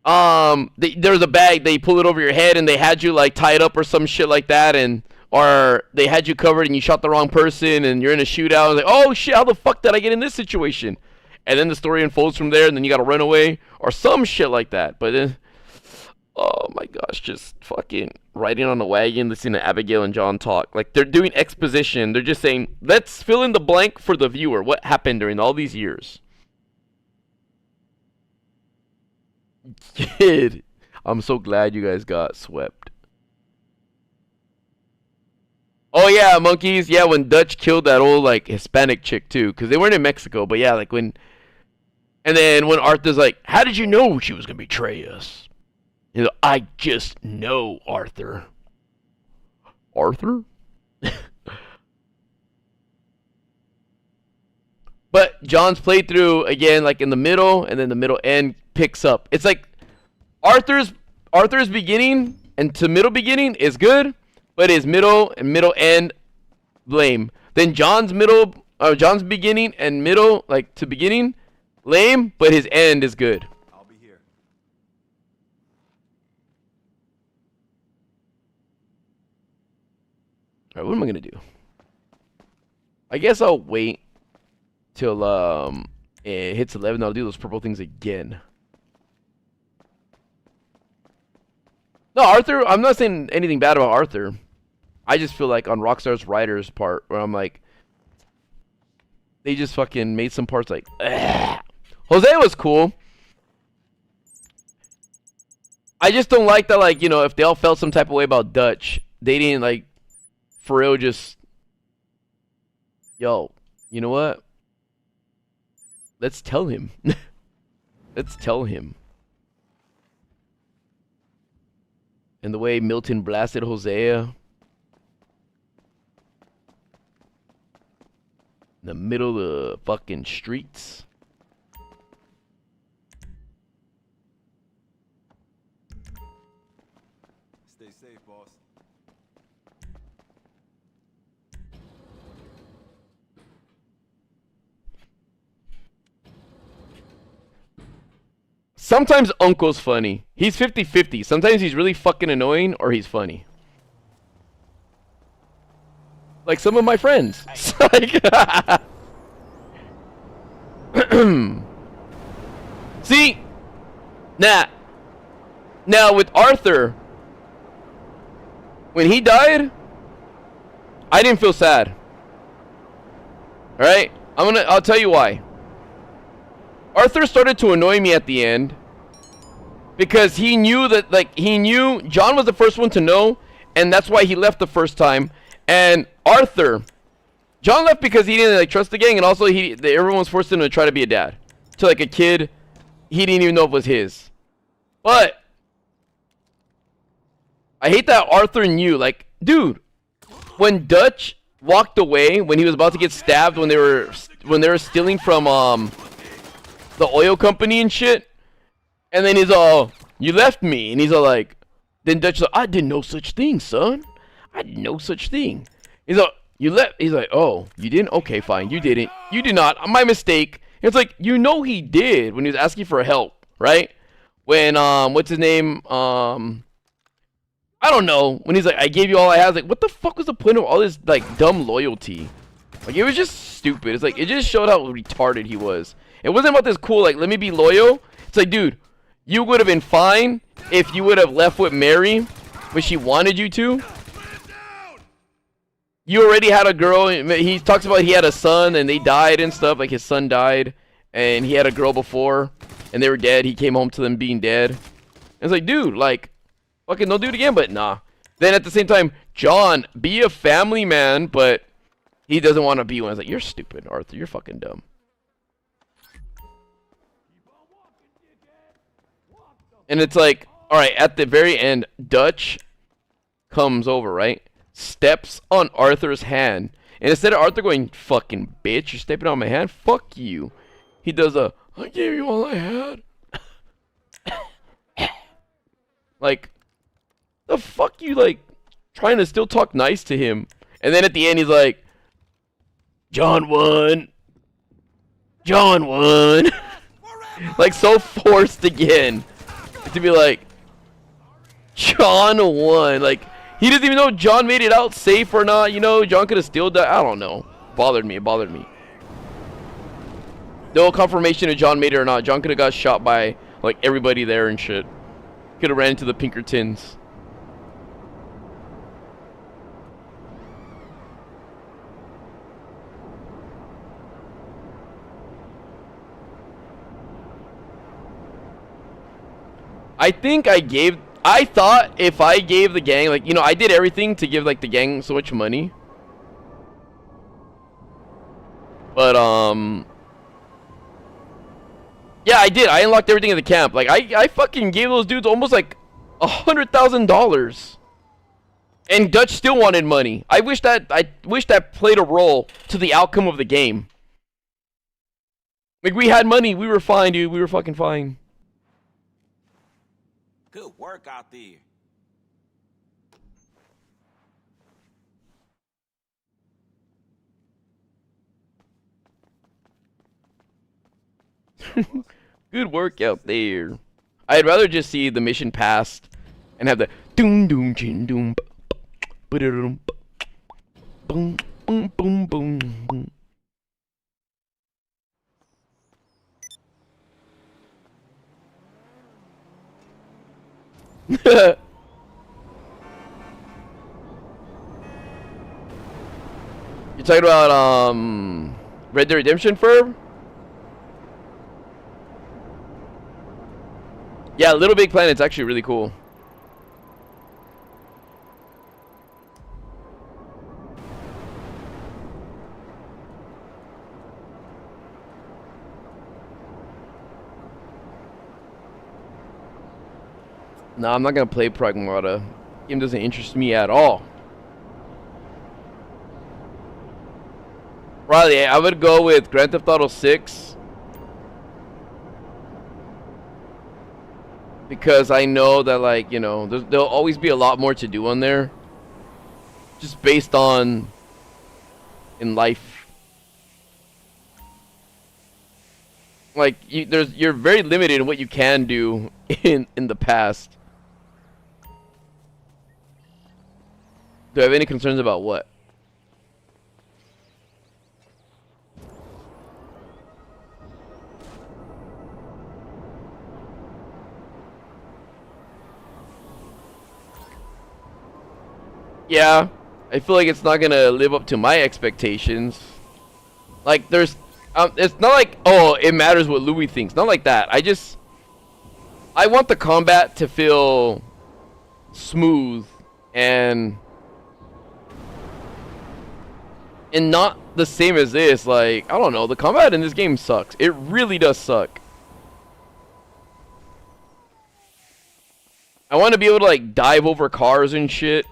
there's a bag, they pull it over your head, and they had you, like, tied up or some shit like that, and or they had you covered and you shot the wrong person, and you're in a shootout. I was like, oh, shit, how the fuck did I get in this situation? And then the story unfolds from there, and then you gotta run away, or some shit like that. But then, oh my gosh, just fucking riding on a wagon, listening to Abigail and John talk. Like, they're doing exposition. They're just saying, let's fill in the blank for the viewer. What happened during all these years? Kid, I'm so glad you guys got swept. Oh yeah, monkeys. Yeah, when Dutch killed that old, like, Hispanic chick too, because they weren't in Mexico. But yeah, like when, and then when Arthur's like, how did you know she was gonna betray us? You know, I just know, Arthur. Arthur? But John's playthrough again, like in the middle, and then the middle end picks up. It's like Arthur's beginning and to middle beginning is good, but his middle and middle end lame. Then John's beginning and middle, like to beginning, lame, but his end is good. I'll be here. All right, what am I gonna do? I guess I'll wait till it hits 11. I'll do those purple things again. No, Arthur, I'm not saying anything bad about Arthur. I just feel like on Rockstar's writer's part, where I'm like, they just fucking made some parts like, ugh. Jose was cool. I just don't like that, like, you know, if they all felt some type of way about Dutch, they didn't, like, for real just, yo, you know what? Let's tell him. Let's tell him. And the way Milton blasted Hosea in the middle of the fucking streets. Stay safe, boss. Sometimes Uncle's funny. He's 50-50. Sometimes he's really fucking annoying or he's funny. Like some of my friends. See? Now with Arthur, when he died, I didn't feel sad. All right, I'll tell you why. Arthur started to annoy me at the end because he knew that, like, he knew John was the first one to know, and that's why he left the first time. And John left because he didn't like trust the gang, and also everyone was forced him to try to be a dad to like a kid he didn't even know if was his. But I hate that Arthur knew, like, dude, when Dutch walked away when he was about to get stabbed when they were stealing from the oil company and shit, and then he's all, you left me, and he's all like, then Dutch's like, I did no such thing, son. I did no such thing. He's all, you left. He's like, oh, you didn't? Okay, fine, you didn't. You did not. My mistake. It's like, you know he did when he was asking for help, right? When what's his name? I don't know. When he's like, I gave you all I had. I was like, what the fuck was the point of all this like dumb loyalty? Like, it was just stupid. It's like, it just showed how retarded he was. It wasn't about this cool, like, let me be loyal. It's like, dude, you would have been fine if you would have left with Mary when she wanted you to. You already had a girl. He talks about he had a son and they died and stuff. Like, his son died and he had a girl before and they were dead. He came home to them being dead. It's like, dude, like, fucking don't do it again. But nah. Then at the same time, John, be a family man, but he doesn't want to be one. It's like, you're stupid, Arthur. You're fucking dumb. And it's like, all right, at the very end, Dutch comes over, right? Steps on Arthur's hand. And instead of Arthur going, fucking bitch, you're stepping on my hand? Fuck you. He does a, I gave you all I had. Like, the fuck you, like, trying to still talk nice to him. And then at the end, he's like, John won. John won. Like, so forced again. To be like, John won. Like, he doesn't even know if John made it out safe or not. You know, John could have still died. I don't know. Bothered me. It bothered me. No confirmation if John made it or not. John could have got shot by, like, everybody there and shit. Could have ran into the Pinkertons. I thought if I gave the gang, like, you know, I did everything to give, like, the gang so much money. But, yeah, I did. I unlocked everything in the camp. Like, I fucking gave those dudes almost, like, $100,000. And Dutch still wanted money. I wish that played a role to the outcome of the game. Like, we had money. We were fine, dude. We were fucking fine. Good work out there. Good work out there. I'd rather just see the mission passed and have the doom doom chin doom boom boom boom boom boom. You're talking about Red Dead Redemption, Ferb? Yeah, Little Big Planet's actually really cool. No, I'm not gonna play Pragmata. Game doesn't interest me at all. Probably, I would go with Grand Theft Auto 6. Because I know that, like, you know, there'll always be a lot more to do on there. Just based on in life. Like, you're very limited in what you can do in the past. Do I have any concerns about what? Yeah, I feel like it's not gonna live up to my expectations. Like, it's not like, oh, it matters what Louis thinks. Not like that. I want the combat to feel smooth and not the same as this. Like, I don't know, the combat in this game sucks. It really does suck. I want to be able to like dive over cars and shit.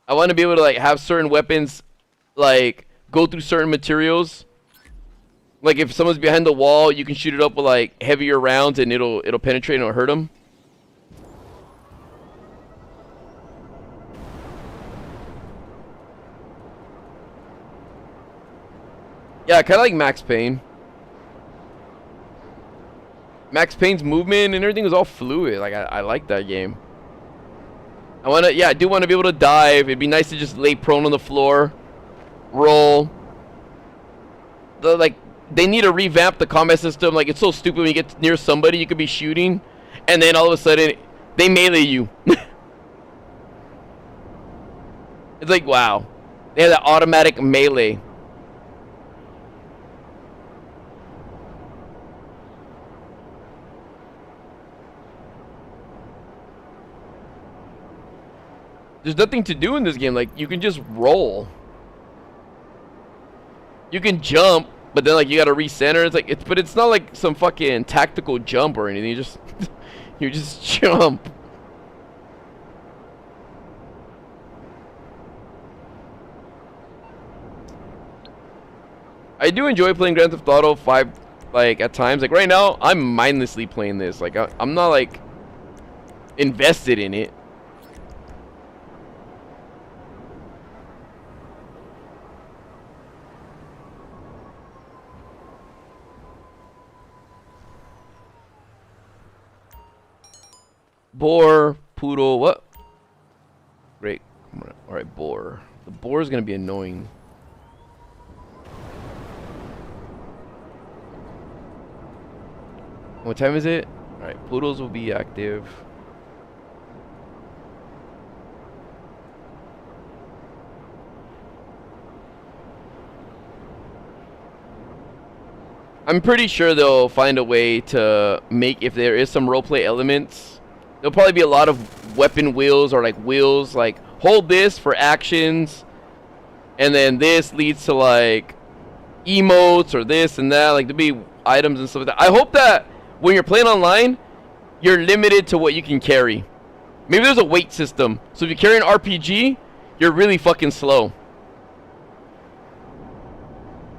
I want to be able to like have certain weapons like go through certain materials. Like if someone's behind the wall, you can shoot it up with like heavier rounds and it'll penetrate and it'll hurt them. Yeah, kind of like Max Payne. Max Payne's movement and everything was all fluid. Like I like that game. I do want to be able to dive. It'd be nice to just lay prone on the floor, roll. They need to revamp the combat system. Like, it's so stupid when you get near somebody, you could be shooting, and then all of a sudden they melee you. It's like, wow, they have that automatic melee. There's nothing to do in this game. Like, you can just roll. You can jump, but then like you gotta recenter. It's like but it's not like some fucking tactical jump or anything. You just jump. I do enjoy playing Grand Theft Auto 5, like at times. Like right now, I'm mindlessly playing this. Like I'm not like invested in it. Boar, poodle, what? Great. Alright, boar. The boar is going to be annoying. What time is it? Alright, poodles will be active. I'm pretty sure they'll find a way to make, if there is some roleplay elements, there'll probably be a lot of weapon wheels or like wheels like hold this for actions and then this leads to like emotes or this and that. Like there'll be items and stuff like that. I hope that when you're playing online, you're limited to what you can carry. Maybe there's a weight system. So if you carry an RPG, you're really fucking slow.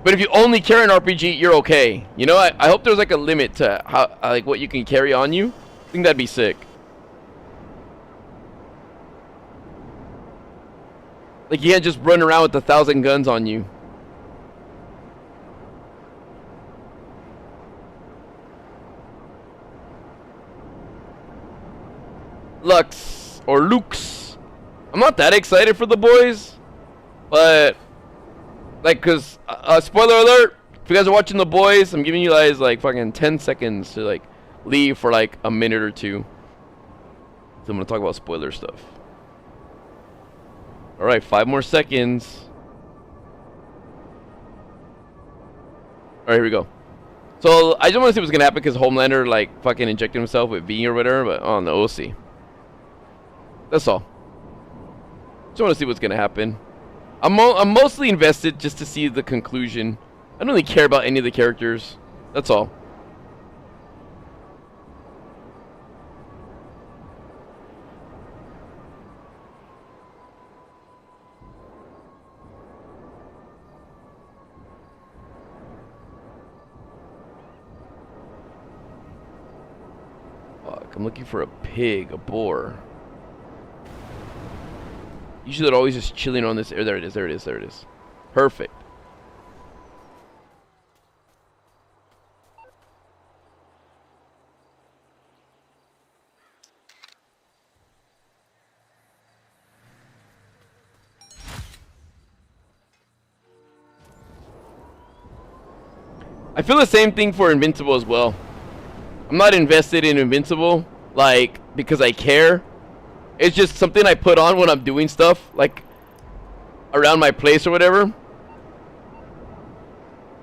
But if you only carry an RPG, you're okay. You know, I hope there's like a limit to how like what you can carry on you. I think that'd be sick. Like you can't just run around with 1,000 guns on you. Lux or Lux. I'm not that excited for the boys, but like, cause spoiler alert, if you guys are watching the boys, I'm giving you guys like fucking 10 seconds to like leave for like a minute or two. So I'm gonna talk about spoiler stuff. Alright, 5 more seconds. Alright, here we go. So, I just want to see what's gonna happen because Homelander, like, fucking injected himself with V or whatever, but oh no, we'll see. That's all. Just want to see what's gonna happen. I'm mostly invested just to see the conclusion. I don't really care about any of the characters. That's all. I'm looking for a pig, a boar. Usually they're always just chilling on this. There it is, there it is, there it is. Perfect. I feel the same thing for Invincible as well. I'm not invested in Invincible, like, because I care. It's just something I put on when I'm doing stuff. Like, around my place or whatever.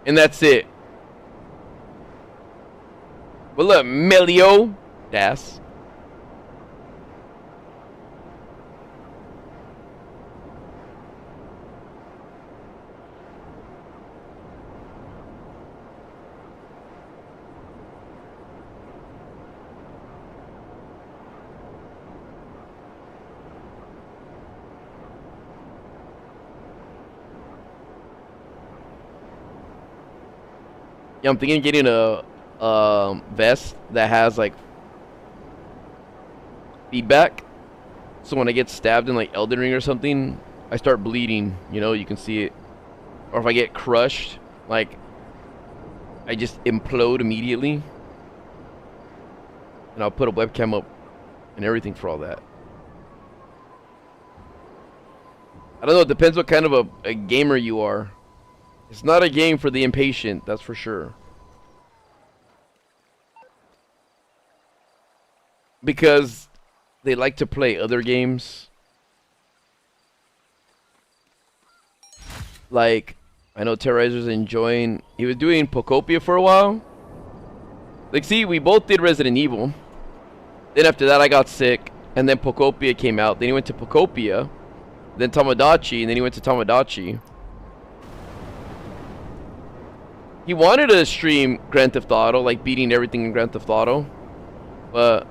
And that's it. Well, look, Melio. Das. Yeah, I'm thinking of getting a vest that has like feedback, so when I get stabbed in like Elden Ring or something, I start bleeding. You know, you can see it. Or if I get crushed, like I just implode immediately. And I'll put a webcam up and everything for all that. I don't know. It depends what kind of a gamer you are. It's not a game for the impatient, that's for sure. Because they like to play other games. Like, I know Terrorizer's enjoying... He was doing Pocopia for a while. Like, see, we both did Resident Evil. Then after that, I got sick. And then Pocopia came out. Then he went to Pocopia. Then Tamagotchi. And then he went to Tamagotchi. He wanted to stream Grand Theft Auto, like beating everything in Grand Theft Auto. But...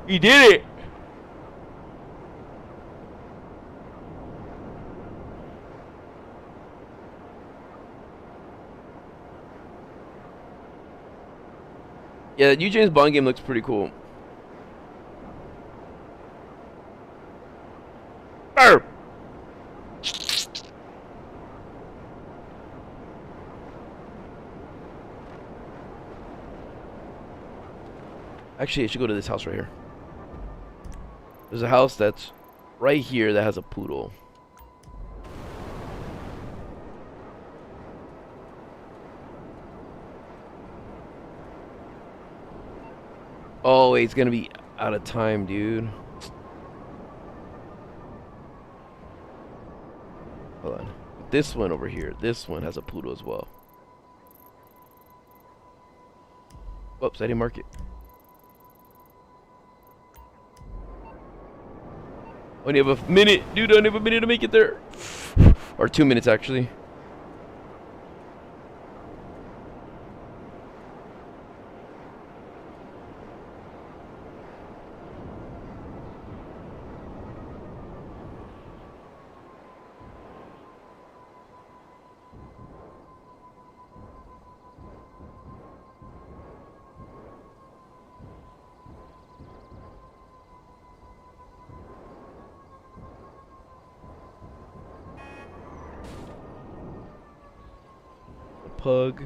he did it! Yeah, that new James Bond game looks pretty cool. Arr! Actually, I should go to this house right here. There's a house that's right here that has a poodle. Oh, wait, it's gonna be out of time, dude. Hold on. This one over here, this one has a poodle as well. Whoops, I didn't mark it. Only have a minute, dude. I only have a minute to make it there. Or 2 minutes, actually. Pug.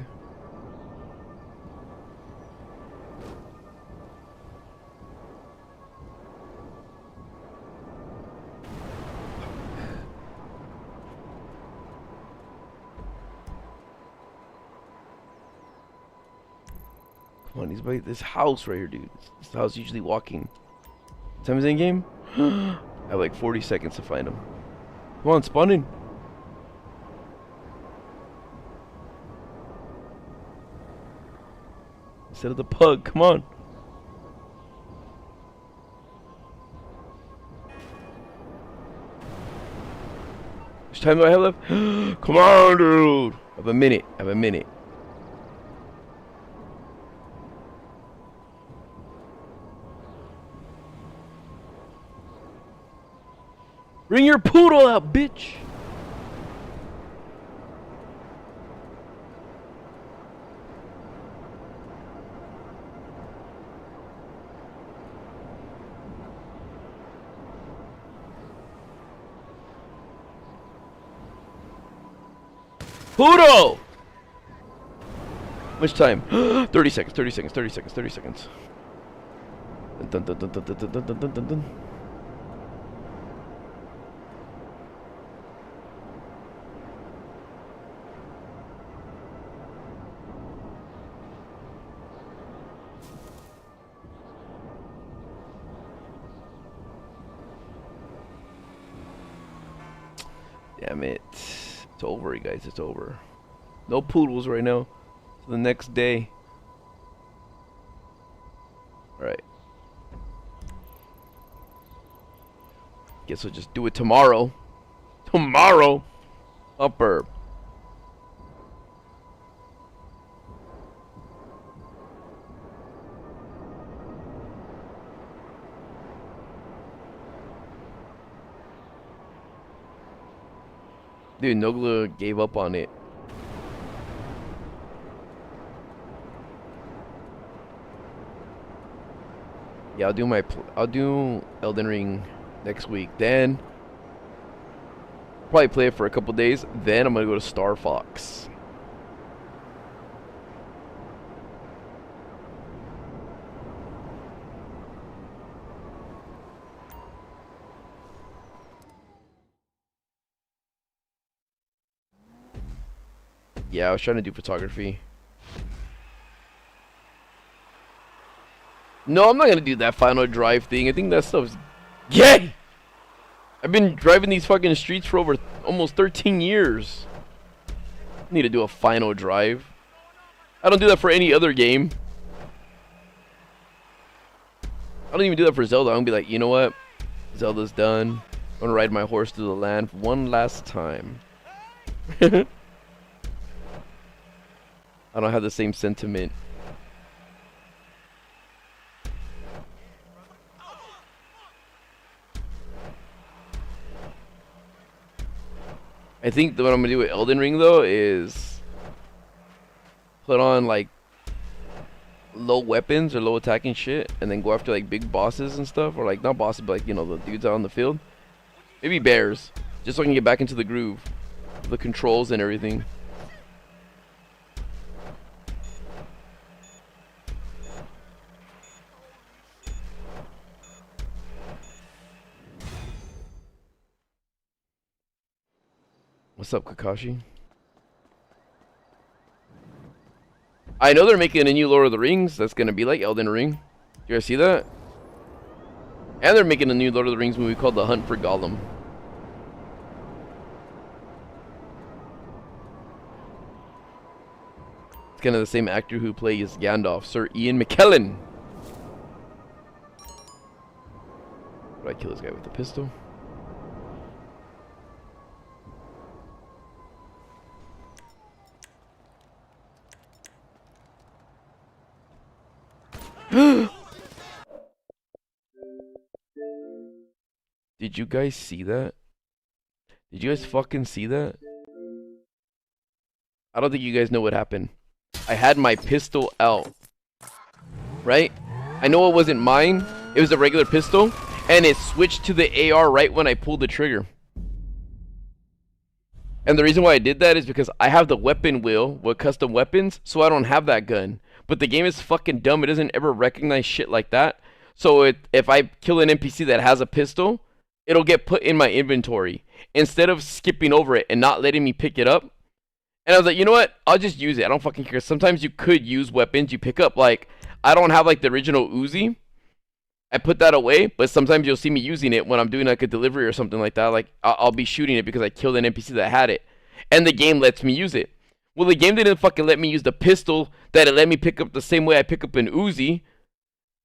Come on, he's by this house right here, dude. This house usually walking. What time is in game? I have like 40 seconds to find him. Come on, spawn in. Instead of the pug, come on. How much time do I have left? Come on, dude. I have a minute. I have a minute. Bring your poodle out, bitch. Poodle! Much time? 30 seconds, 30 seconds, 30 seconds, 30 seconds. Dun, dun, dun, dun, dun, dun, dun, dun, dun, dun. Damn it. It's over, you guys. It's over. No poodles right now. So the next day. Alright. Guess we'll just do it tomorrow. Tomorrow! Upper. Dude, Nogla gave up on it. Yeah, I'll do Elden Ring next week. Then probably play it for a couple days. Then I'm gonna go to Star Fox. Yeah, I was trying to do photography. No, I'm not gonna do that final drive thing. I think that stuff's gay. I've been driving these fucking streets for over almost 13 years. I need to do a final drive. I don't do that for any other game. I don't even do that for Zelda. I'm gonna be like, you know what? Zelda's done. I'm gonna ride my horse through the land one last time. I don't have the same sentiment. I think what I'm gonna do with Elden Ring though is put on like low weapons or low attacking shit, and then go after like big bosses and stuff, or like not bosses, but like, you know, the dudes out on the field. Maybe bears, just so I can get back into the groove, the controls and everything. What's up, Kakashi? I know they're making a new Lord of the Rings that's gonna be like Elden Ring. You guys see that? And they're making a new Lord of the Rings movie called The Hunt for Gollum. It's kind of the same actor who plays Gandalf, Sir Ian McKellen. Would I kill this guy with a pistol? Did you guys see that? Did you guys fucking see that? I don't think you guys know what happened. I had my pistol out, right? I know it wasn't mine. It was a regular pistol, and it switched to the AR right when I pulled the trigger. And the reason why I did that is because I have the weapon wheel with custom weapons, so I don't have that gun. But the game is fucking dumb. It doesn't ever recognize shit like that. So if I kill an NPC that has a pistol, it'll get put in my inventory instead of skipping over it and not letting me pick it up. And I was like, you know what? I'll just use it. I don't fucking care. Sometimes you could use weapons you pick up. Like, I don't have like the original Uzi. I put that away, but sometimes you'll see me using it when I'm doing like a delivery or something like that. Like, I'll be shooting it because I killed an NPC that had it. And the game lets me use it. Well, the game didn't fucking let me use the pistol that it let me pick up the same way I pick up an Uzi.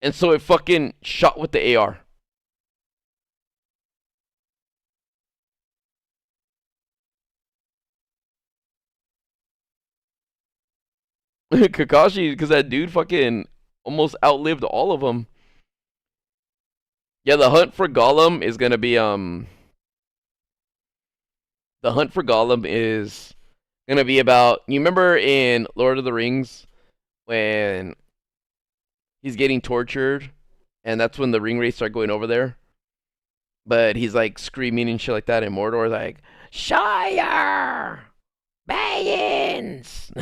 And so it fucking shot with the AR. Kakashi, because that dude fucking almost outlived all of them. Yeah, the hunt for Gollum is gonna be the hunt for Gollum is gonna be about, you remember in Lord of the Rings when he's getting tortured and that's when the ring wraiths start going over there, but he's like screaming and shit like that, and Mordor's like, Shire Bayans.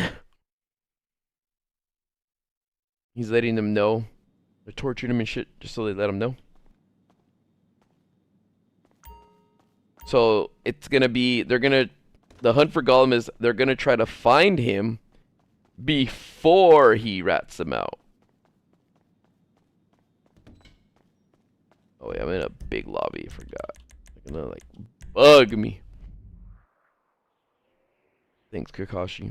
He's letting them know they're torturing him and shit just so they let him know. So it's gonna be, the hunt for Gollum is they're gonna try to find him before he rats them out. Oh yeah, I'm in a big lobby. I forgot. They're gonna like bug me. Thanks, Kakashi.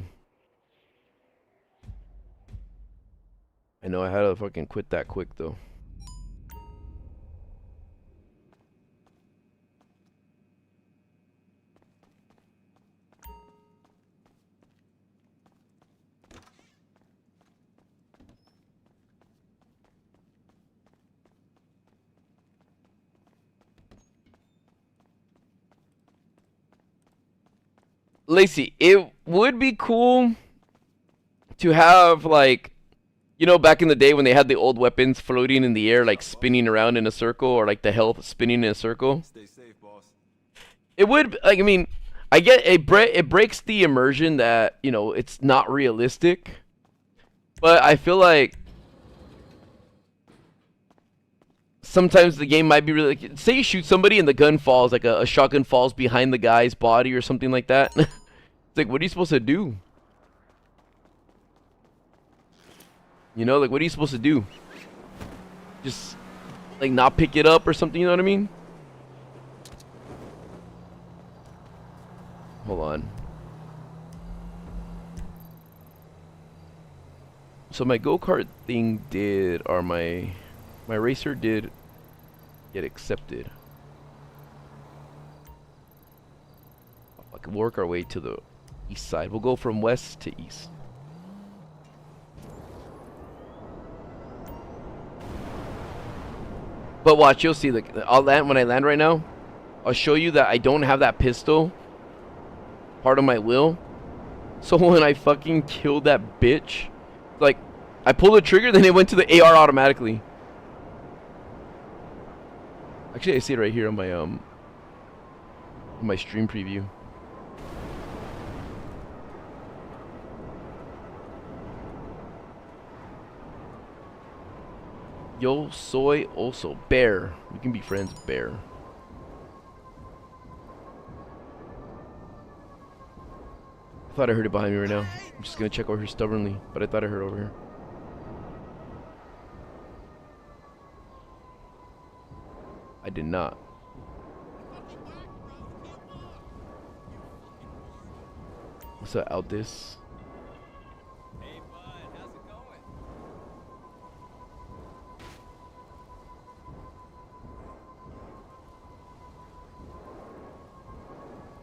I know I had to fucking quit that quick though. Lacey, it would be cool to have, like, you know, back in the day when they had the old weapons floating in the air, like spinning around in a circle, or like the health spinning in a circle. Stay safe, boss. It would, like, I mean, I get it breaks the immersion that, you know, it's not realistic. But I feel like sometimes the game might be really, like, say you shoot somebody and the gun falls, like a shotgun falls behind the guy's body or something like that. It's like, what are you supposed to do? You know, like, what are you supposed to do? Just, like, not pick it up or something, you know what I mean? Hold on. So my go-kart thing did, or my racer did get accepted. I can work our way to the east side. We'll go from west to east. But watch, you'll see. Like, I'll land when I land right now. I'll show you that I don't have that pistol part of my will. So when I fucking killed that bitch, like, I pulled the trigger, then it went to the AR automatically. Actually, I see it right here on my stream preview. Yo soy also Bear. We can be friends, Bear. I thought I heard it behind me right now. I'm just gonna check over here stubbornly, but I thought I heard over here. I did not. What's up, Aldis? Hey, bud, how's it going?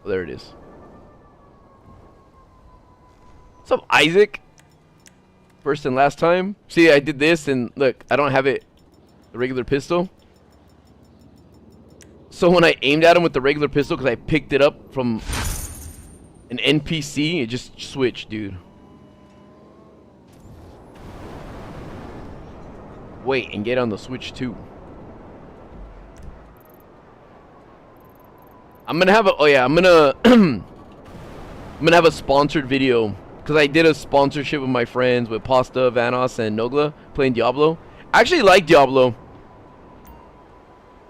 Oh, there it is. What's up, Isaac? First and last time. See, I did this, and look, I don't have it, the regular pistol. So when I aimed at him with the regular pistol, because I picked it up from an NPC, it just switched, dude. Wait, and get on the Switch too. I'm gonna have a, oh yeah, I'm gonna I'm gonna have a sponsored video, because I did a sponsorship with my friends, with Pasta, Vanos, and Nogla, playing Diablo. I actually like Diablo.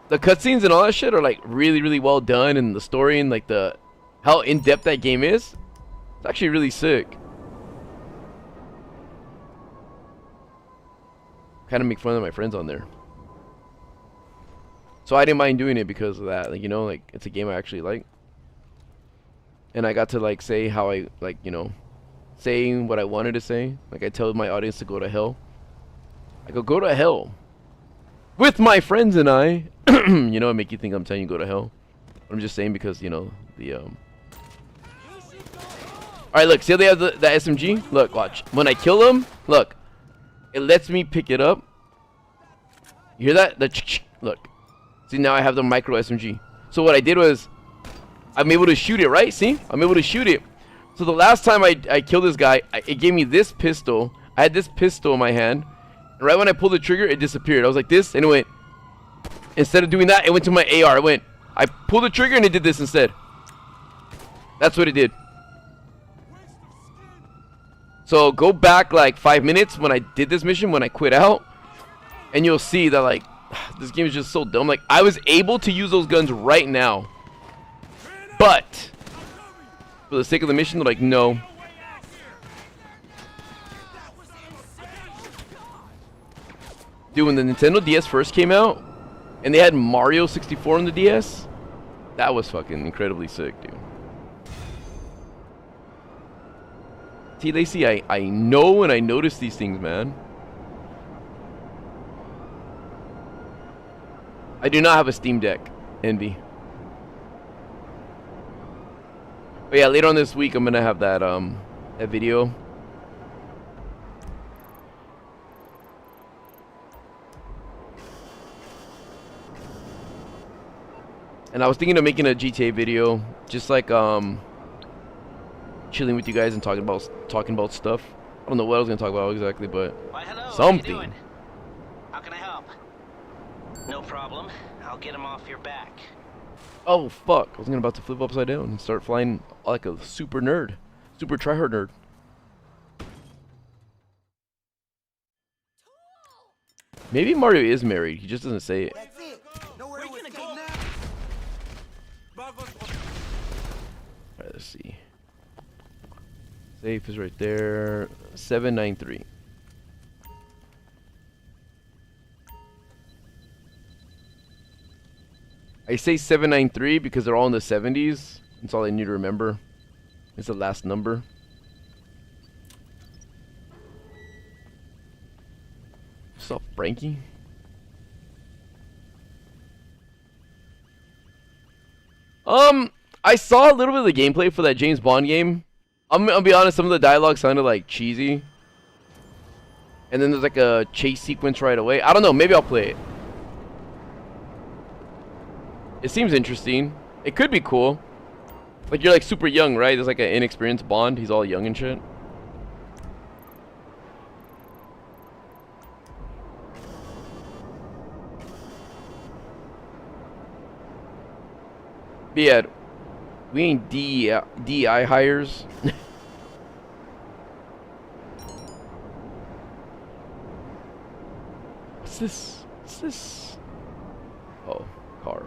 The cutscenes and all that shit are, like, really, really well done, and the story and, like, the how in-depth that game is, it's actually really sick. Kind of make fun of my friends on there. So I didn't mind doing it because of that. Like, you know, like, it's a game I actually like. And I got to, like, say how I, like, you know, saying what I wanted to say. Like, I tell my audience to go to hell. I go to hell. With my friends and I. You know, I make you think I'm telling you to go to hell. I'm just saying because, you know, the, Alright, look, see how they have the SMG? Look, watch. When I kill them, look. It lets me pick it up. You hear that? Look. See, now I have the micro SMG. So what I did was, I'm able to shoot it, right? See? I'm able to shoot it. So the last time I killed this guy, it gave me this pistol. I had this pistol in my hand. And right when I pulled the trigger, it disappeared. I was like this, and it went. Instead of doing that, it went to my AR. I pulled the trigger, and it did this instead. That's what it did. So go back like 5 minutes when I did this mission, when I quit out. And you'll see that, like, this game is just so dumb. Like, I was able to use those guns right now. But for the sake of the mission, they're like, no. Dude, when the Nintendo DS first came out, and they had Mario 64 on the DS, that was fucking incredibly sick, dude. T-Lacy, I know and I notice these things, man. I do not have a Steam Deck, Envy. But yeah, later on this week, I'm gonna have that video. And I was thinking of making a GTA video, just like chilling with you guys and talking about stuff. I don't know what I was gonna talk about exactly, but Why, hello, something. How you doing? How can I help? No problem. I'll get him off your back. Oh fuck! I was about to flip upside down and start flying like a super nerd, super tryhard nerd. Maybe Mario is married. He just doesn't say it. That's it. Nowhere to escape now. Alright, let's see. Safe is right there. 793. I say 793 because they're all in the 70s. That's all I need to remember. It's the last number. What's up, Frankie? I saw a little bit of the gameplay for that James Bond game. I'll be honest, some of the dialogue sounded like cheesy. And then there's like a chase sequence right away. I don't know, maybe I'll play it. It seems interesting. It could be cool. Like, you're like super young, right? There's like an inexperienced Bond. He's all young and shit. But yeah, we ain't DI hires. What's this? What's this? Oh, car.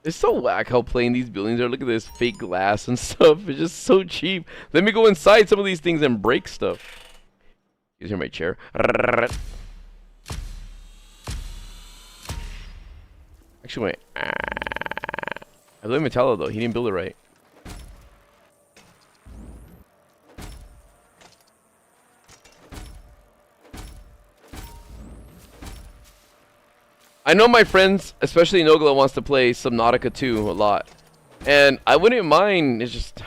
It's so whack how plain these buildings are. Look at this fake glass and stuff. It's just so cheap. Let me go inside some of these things and break stuff. You guys hear my chair? Actually, wait. I blame Metallo though. He didn't build it right. I know my friends, especially Nogla, wants to play Subnautica 2 a lot. And I wouldn't mind. It's just...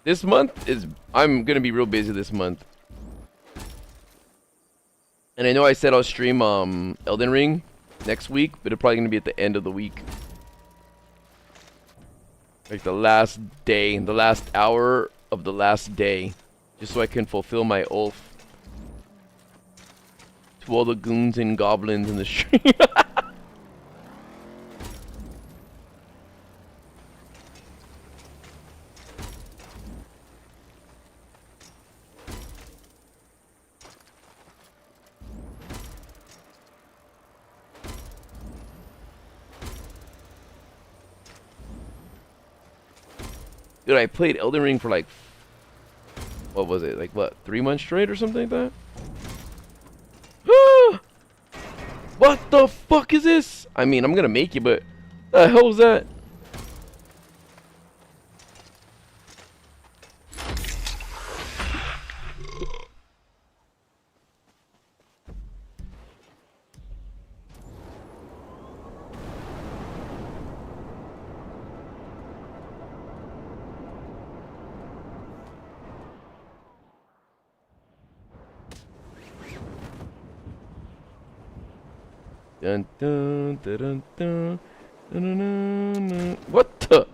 This month is... I'm going to be real busy this month. And I know I said I'll stream Elden Ring next week, but it's probably going to be at the end of the week. Like the last day, the last hour of the last day. Just so I can fulfill my oath. To all the goons and goblins in the stream. Dude, I played Elden Ring for like, what was it? Like what, 3 months straight or something like that? What the fuck is this? I mean, I'm gonna make it, but the hell was that? Dun, dun, dun, dun, dun, dun, dun, dun, dun. What the?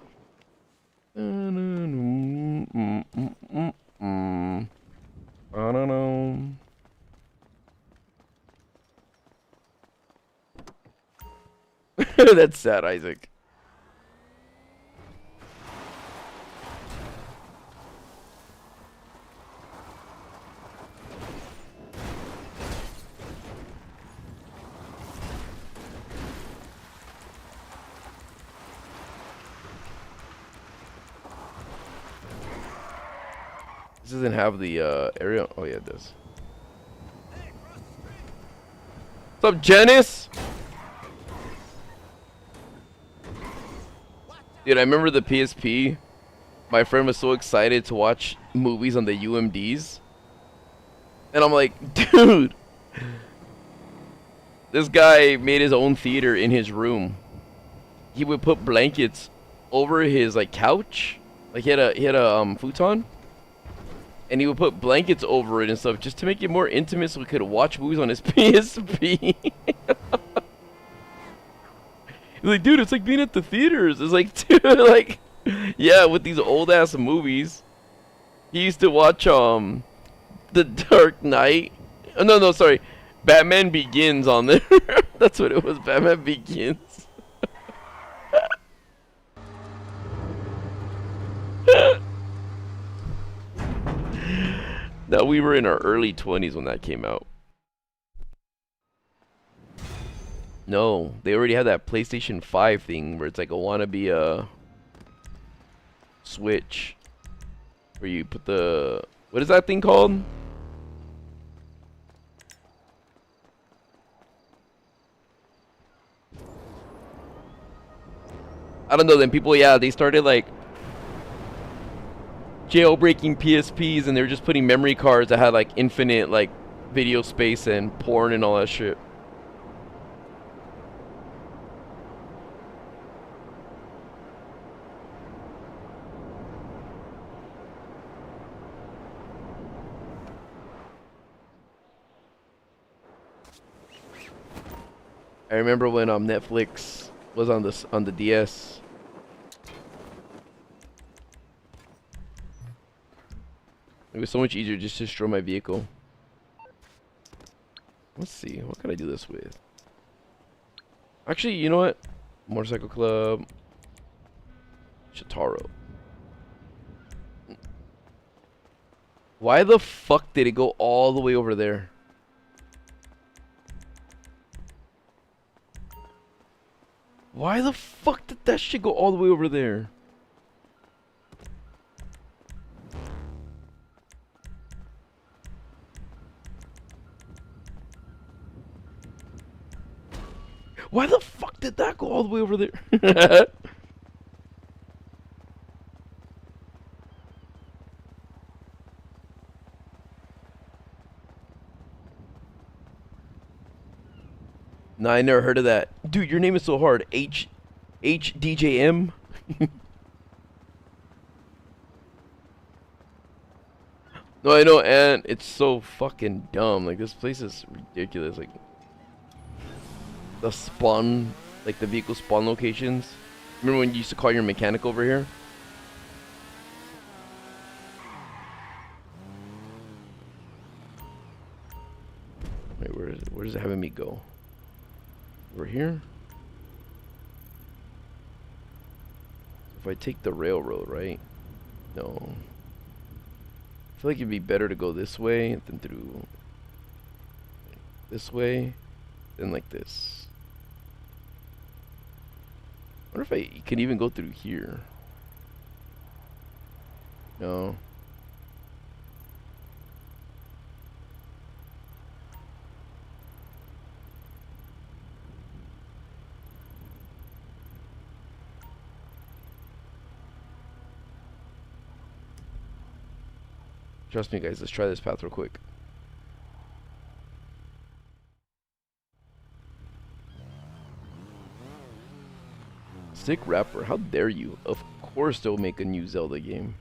Dun, dun, dun, I don't know. That's sad, Isaac. doesn't have the area. Oh yeah, it does. What's up, Janice? Dude, I remember the PSP. My friend was so excited to watch movies on the UMDs. And I'm like, dude, this guy made his own theater in his room. He would put blankets over his like couch. Like he had a futon. And he would put blankets over it and stuff just to make it more intimate so we could watch movies on his PSP. He's like, dude, it's like being at the theaters. It's like, dude, like, yeah, with these old ass movies. He used to watch The Dark Knight. Oh, no, sorry. Batman Begins on there. That's what it was. Batman Begins. Now we were in our early 20s when that came out. No, they already had that PlayStation 5 thing where it's like a wannabe Switch. Where you put the... What is that thing called? I don't know, then people, yeah, they started like jailbreaking PSPs and they were just putting memory cards that had like infinite like video space and porn and all that shit. I remember when Netflix was on the DS. It was so much easier just to destroy my vehicle. Let's see, what can I do this with? Actually, you know what? Motorcycle Club. Shitaro. Why the fuck did it go all the way over there? Why the fuck did that shit go all the way over there? Why the fuck did that go all the way over there? No, I never heard of that. Dude, your name is so hard. HDJM? No, I know, and it's so fucking dumb. Like, this place is ridiculous. Like, the spawn, like the vehicle spawn locations. Remember when you used to call your mechanic over here? Wait, where is it having me go? Over here? If I take the railroad, right? No. I feel like it'd be better to go this way than through this way than like this. I wonder if I can even go through here. No. Trust me, guys. Let's try this path real quick. Stick Rapper, how dare you? Of course they'll make a new Zelda game.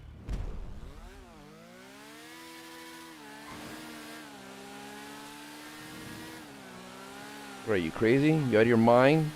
What, are you crazy? You out of your mind?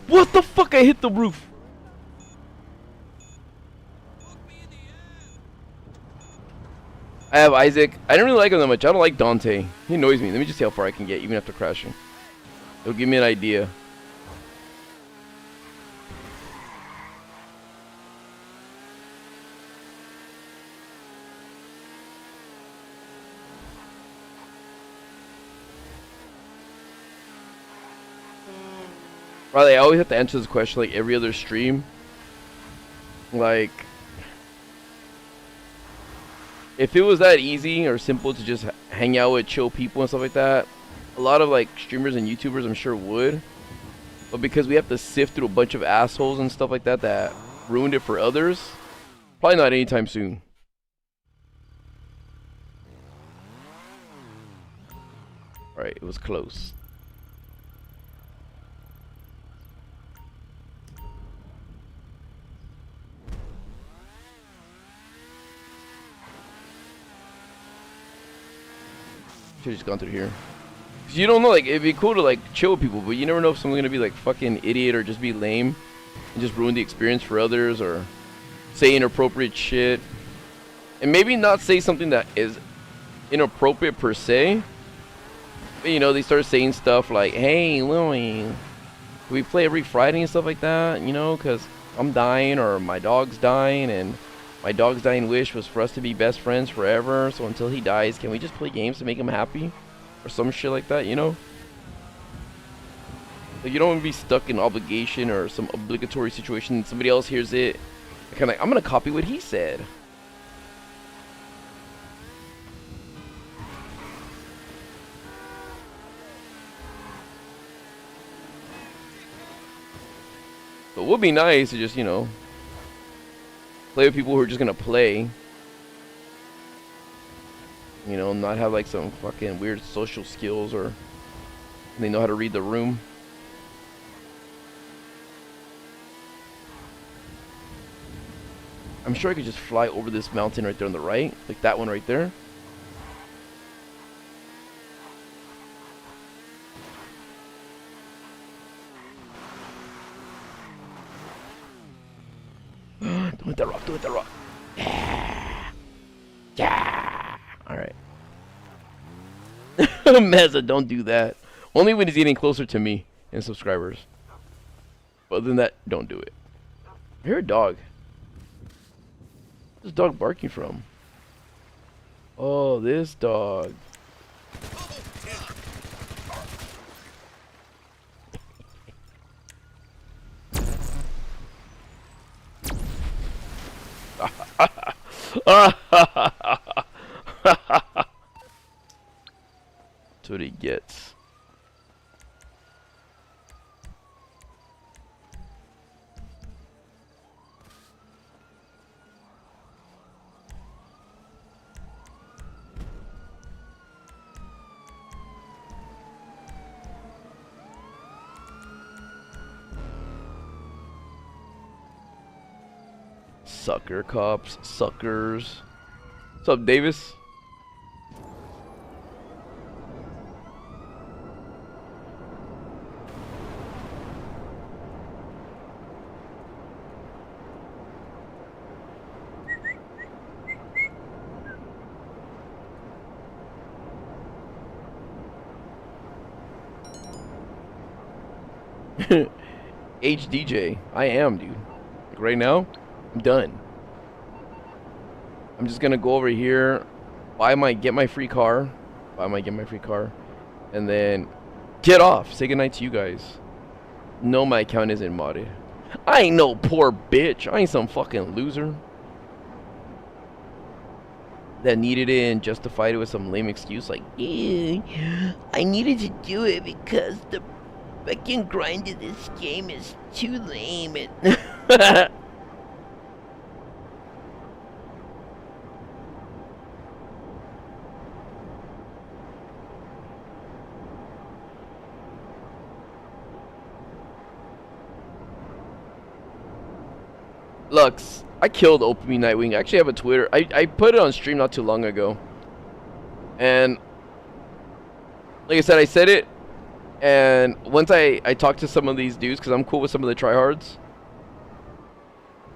What the fuck? I hit the roof. I have Isaac. I didn't really like him that much. I don't like Dante. He annoys me. Let me just see how far I can get, even after crashing. It'll give me an idea. Riley, I always have to answer this question like every other stream. Like, if it was that easy or simple to just hang out with chill people and stuff like that, a lot of like streamers and YouTubers I'm sure would. But because we have to sift through a bunch of assholes and stuff like that that ruined it for others, probably not anytime soon. Alright, it was close. Should've just gone through here. Cause you don't know, like, it'd be cool to like chill with people, but you never know if someone's gonna be like fucking idiot or just be lame and just ruin the experience for others or say inappropriate shit. And maybe not say something that is inappropriate per se. But you know, they start saying stuff like, hey Louie, can we play every Friday and stuff like that? You know, cause I'm dying or my dog's dying and my dog's dying wish was for us to be best friends forever, so until he dies, can we just play games to make him happy? Or some shit like that, you know? Like, you don't want to be stuck in obligation or some obligatory situation and somebody else hears it. Kind of like, I'm going to copy what he said. But it would be nice to just, you know, play with people who are just gonna play. You know, not have like some fucking weird social skills or they know how to read the room. I'm sure I could just fly over this mountain right there on the right. Like that one right there. Don't hit that rock, don't hit that rock. Yeah. Yeah. Alright. Meza, don't do that. Only when he's getting closer to me and subscribers. But other than that, don't do it. I hear a dog. Where's this dog barking from? Oh, this dog. That's what he gets. Sucker cops, suckers. What's up, Davis? HDJ, I am, dude. Like right now, I'm done. I'm just gonna go over here, get my free car, and then get off. Say goodnight to you guys. No, my account isn't modded. I ain't no poor bitch. I ain't some fucking loser that needed it and justified it with some lame excuse like, yeah, I needed to do it because the fucking grind of this game is too lame. And Lux, I killed Open Nightwing. I actually have a Twitter. I put it on stream not too long ago. And like I said it And once I talked to some of these dudes, because I'm cool with some of the tryhards.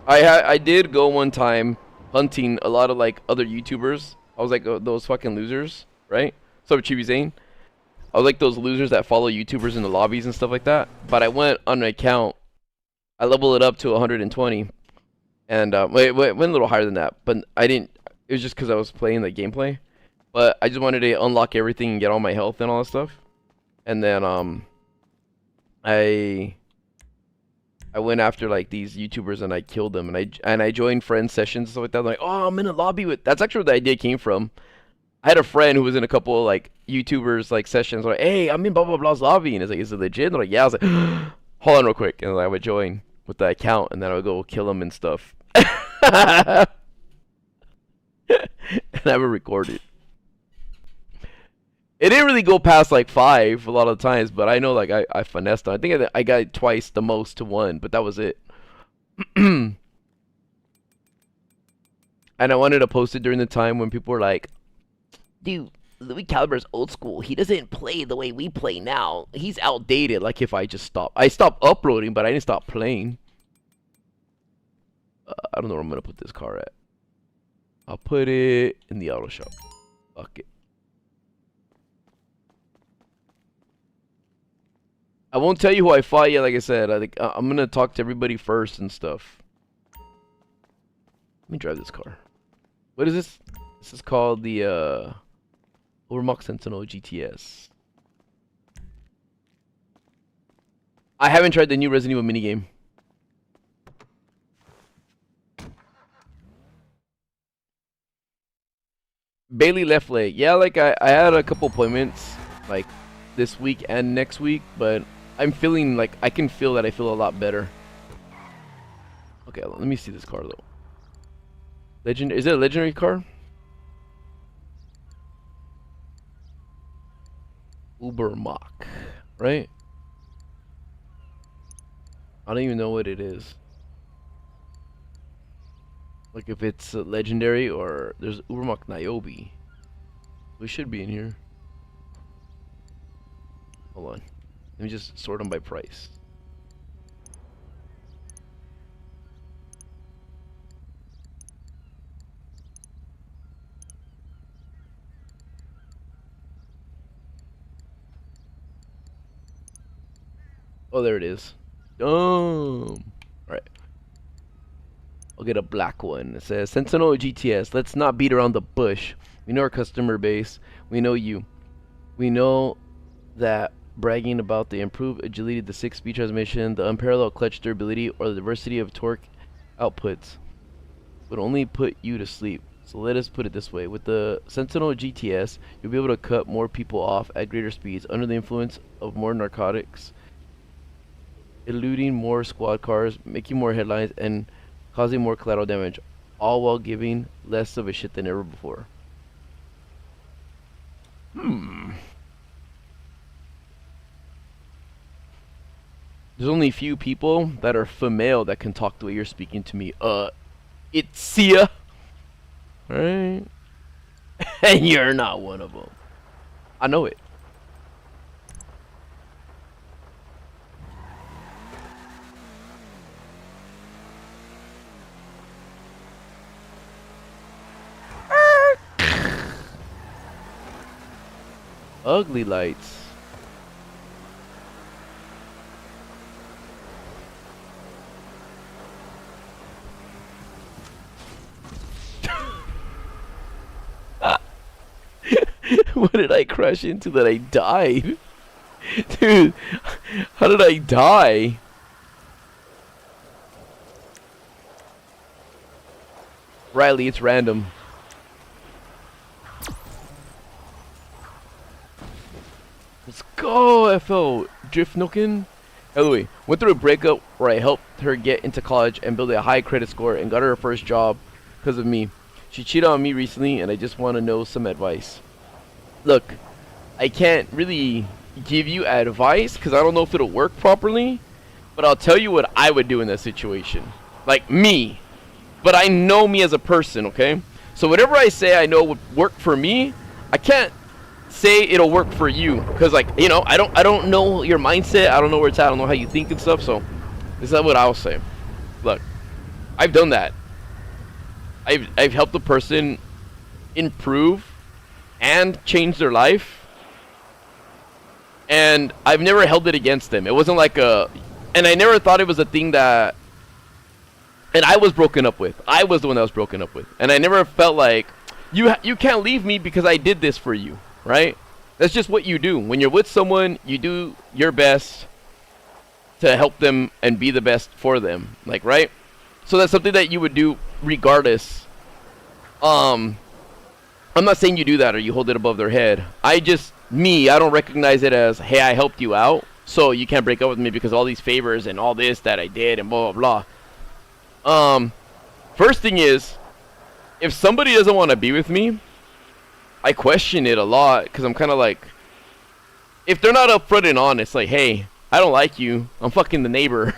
I did go one time hunting a lot of like other YouTubers. I was like those fucking losers, right? So Chibi Zane. I was like those losers that follow YouTubers in the lobbies and stuff like that. But I went on an account. I leveled it up to 120, and went a little higher than that. But I didn't. It was just because I was playing the gameplay. But I just wanted to unlock everything and get all my health and all that stuff. And then I went after like these YouTubers and I killed them, and I joined friend sessions and stuff like that. I'm like, oh, I'm in a lobby with. That's actually where the idea came from. I had a friend who was in a couple of like YouTubers like sessions. Like, hey, I'm in blah blah blah's lobby, and it's like, is it legit? And they're like, yeah. I was like, hold on real quick, and I would join with the account, and then I would go kill them and stuff. And I would record it. It didn't really go past like 5 a lot of the times, but I know like I finessed them. I think I got it twice the most to 1, but that was it. And I wanted to post it during the time when people were like, dude, Louis Caliber's old school. He doesn't play the way we play now. He's outdated. Like if I just stopped. I stopped uploading, but I didn't stop playing. I don't know where I'm going to put this car at. I'll put it in the auto shop. Fuck it. I won't tell you who I fought yet, like I said. I think I'm gonna talk to everybody first and stuff. Let me drive this car. What is this? This is called the Overmok Sentinel GTS. I haven't tried the new Resident Evil minigame. Bailey left late. Yeah, like I had a couple appointments like this week and next week, but I'm feeling like I can feel that I feel a lot better. Okay, let me see this car though. Legend, is it a legendary car? Ubermach, right? I don't even know what it is. Like if it's legendary or there's Ubermach Niobe. We should be in here. Hold on. Let me just sort them by price. Oh, there it is. Alright. I'll get a black one. It says Sentinel GTS. Let's not beat around the bush. We know our customer base. We know you. We know that bragging about the improved agility, the 6-speed transmission, the unparalleled clutch durability, or the diversity of torque outputs would only put you to sleep. So let us put it this way. With the Sentinel GTS, you'll be able to cut more people off at greater speeds under the influence of more narcotics, eluding more squad cars, making more headlines, and causing more collateral damage, all while giving less of a shit than ever before. There's only a few people that are female that can talk the way you're speaking to me. It's Sia. Alright. And you're not one of them. I know it. Ugly lights. What did I crash into that I died? Dude, how did I die? Riley, it's random. Let's go, FO. Drift Nookin. Anyway, went through a breakup where I helped her get into college and build a high credit score and got her first job because of me. She cheated on me recently and I just want to know some advice. Look, I can't really give you advice because I don't know if it'll work properly, but I'll tell you what I would do in that situation. Like me. But I know me as a person, okay? So whatever I say I know would work for me, I can't say it'll work for you, because like, you know, I don't know your mindset, I don't know where it's at, I don't know how you think and stuff. So this is what I'll say. Look, I've done that. I've helped a person improve and change their life, and I've never held it against them. It wasn't like and I never thought it was a thing that, and I was broken up with. I was the one that was broken up with, and I never felt like you can't leave me because I did this for you, right? That's just what you do. When you're with someone, you do your best to help them and be the best for them, like, right? So that's something that you would do regardless. I'm not saying you do that or you hold it above their head. I don't recognize it as, hey, I helped you out, so you can't break up with me because all these favors and all this that I did and blah blah blah. First thing is, if somebody doesn't want to be with me, I question it a lot, because I'm kind of like, if they're not upfront and honest, like, hey, I don't like you, I'm fucking the neighbor.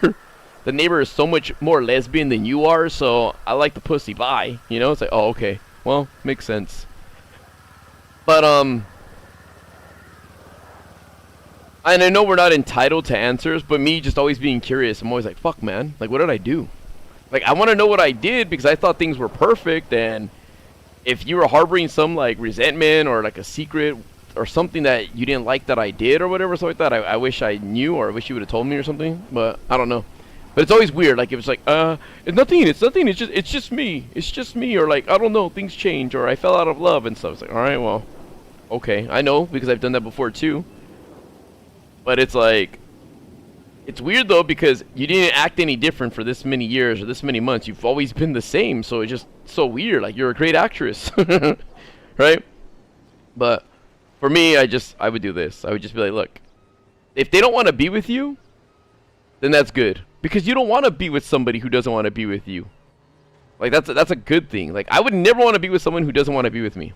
The neighbor is so much more lesbian than you are, so I like the pussy, bye. You know, it's like, oh, okay, well, makes sense. But and I know we're not entitled to answers, but me just always being curious, I'm always like, fuck, man, like, what did I do? Like, I want to know what I did, because I thought things were perfect, and if you were harboring some, like, resentment or, like, a secret or something that you didn't like that I did or whatever, something like that, I wish I knew, or I wish you would have told me or something, but I don't know. But it's always weird, like, if it's like, it's nothing, it's just me, or, like, I don't know, things change, or I fell out of love and stuff. It's like, alright, well, okay, I know, because I've done that before, too. But it's like, it's weird, though, because you didn't act any different for this many years or this many months. You've always been the same, so it's just so weird. Like, you're a great actress, right? But for me, I would do this. I would just be like, look, if they don't want to be with you, then that's good. Because you don't want to be with somebody who doesn't want to be with you. Like, that's a good thing. Like, I would never want to be with someone who doesn't want to be with me.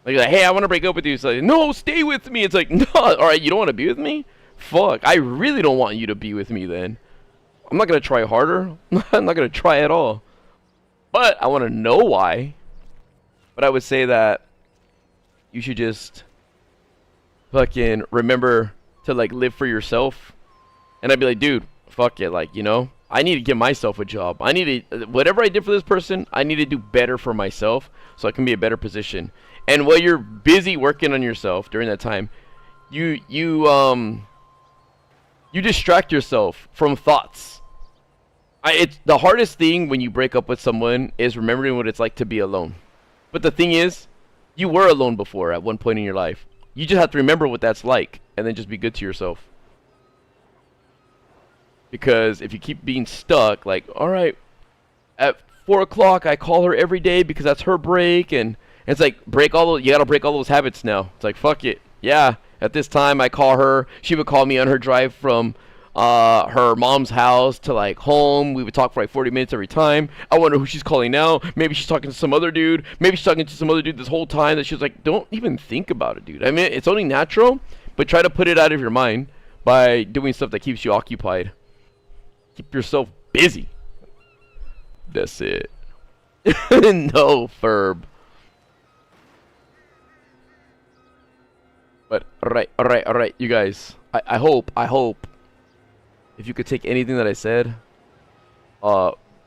Like, hey, I want to break up with you. It's like, no, stay with me. It's like, no, alright, you don't want to be with me? Fuck, I really don't want you to be with me then. I'm not going to try harder. I'm not going to try at all. But I want to know why. But I would say that you should just fucking remember to, like, live for yourself. And I'd be like, dude, fuck it. Like, you know, I need to give myself a job. I need to, whatever I did for this person, I need to do better for myself so I can be in a better position. And while you're busy working on yourself during that time, you distract yourself from thoughts. It's the hardest thing when you break up with someone is remembering what it's like to be alone. But the thing is, you were alone before at one point in your life. You just have to remember what that's like and then just be good to yourself. Because if you keep being stuck, like, alright, at 4 o'clock I call her every day because that's her break, and it's like, you gotta break all those habits now. It's like, fuck it. Yeah, at this time I call her, she would call me on her drive from her mom's house to, like, home. We would talk for like 40 minutes every time. I wonder who she's calling now. Maybe she's talking to some other dude. Maybe she's talking to some other dude this whole time that she's like, don't even think about it, dude. I mean, it's only natural, but try to put it out of your mind by doing stuff that keeps you occupied. Keep yourself busy. That's it. No, Ferb. But alright, you guys. I hope if you could take anything that I said,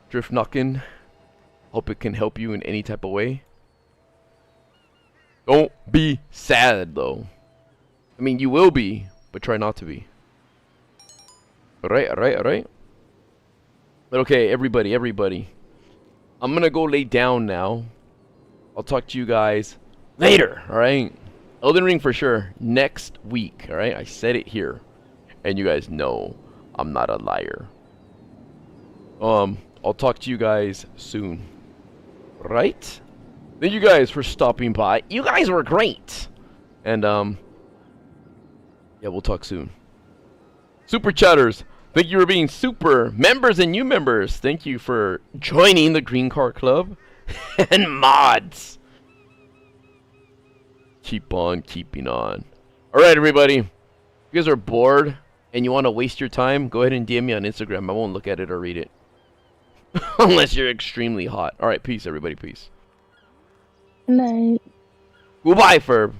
drift knocking, hope it can help you in any type of way. Don't be sad though. I mean, you will be, but try not to be. Alright. But okay, everybody. I'm gonna go lay down now. I'll talk to you guys later, alright? Elden Ring for sure, next week, alright? I said it here. And you guys know I'm not a liar. I'll talk to you guys soon. Right? Thank you guys for stopping by. You guys were great. And, yeah, we'll talk soon. Super chatters, thank you for being super members and new members. Thank you for joining the Green Car Club. And mods. Keep on keeping on. Alright, everybody. If you guys are bored and you want to waste your time, go ahead and DM me on Instagram. I won't look at it or read it. Unless you're extremely hot. Alright, peace, everybody. Peace. Good night. Goodbye, Ferb.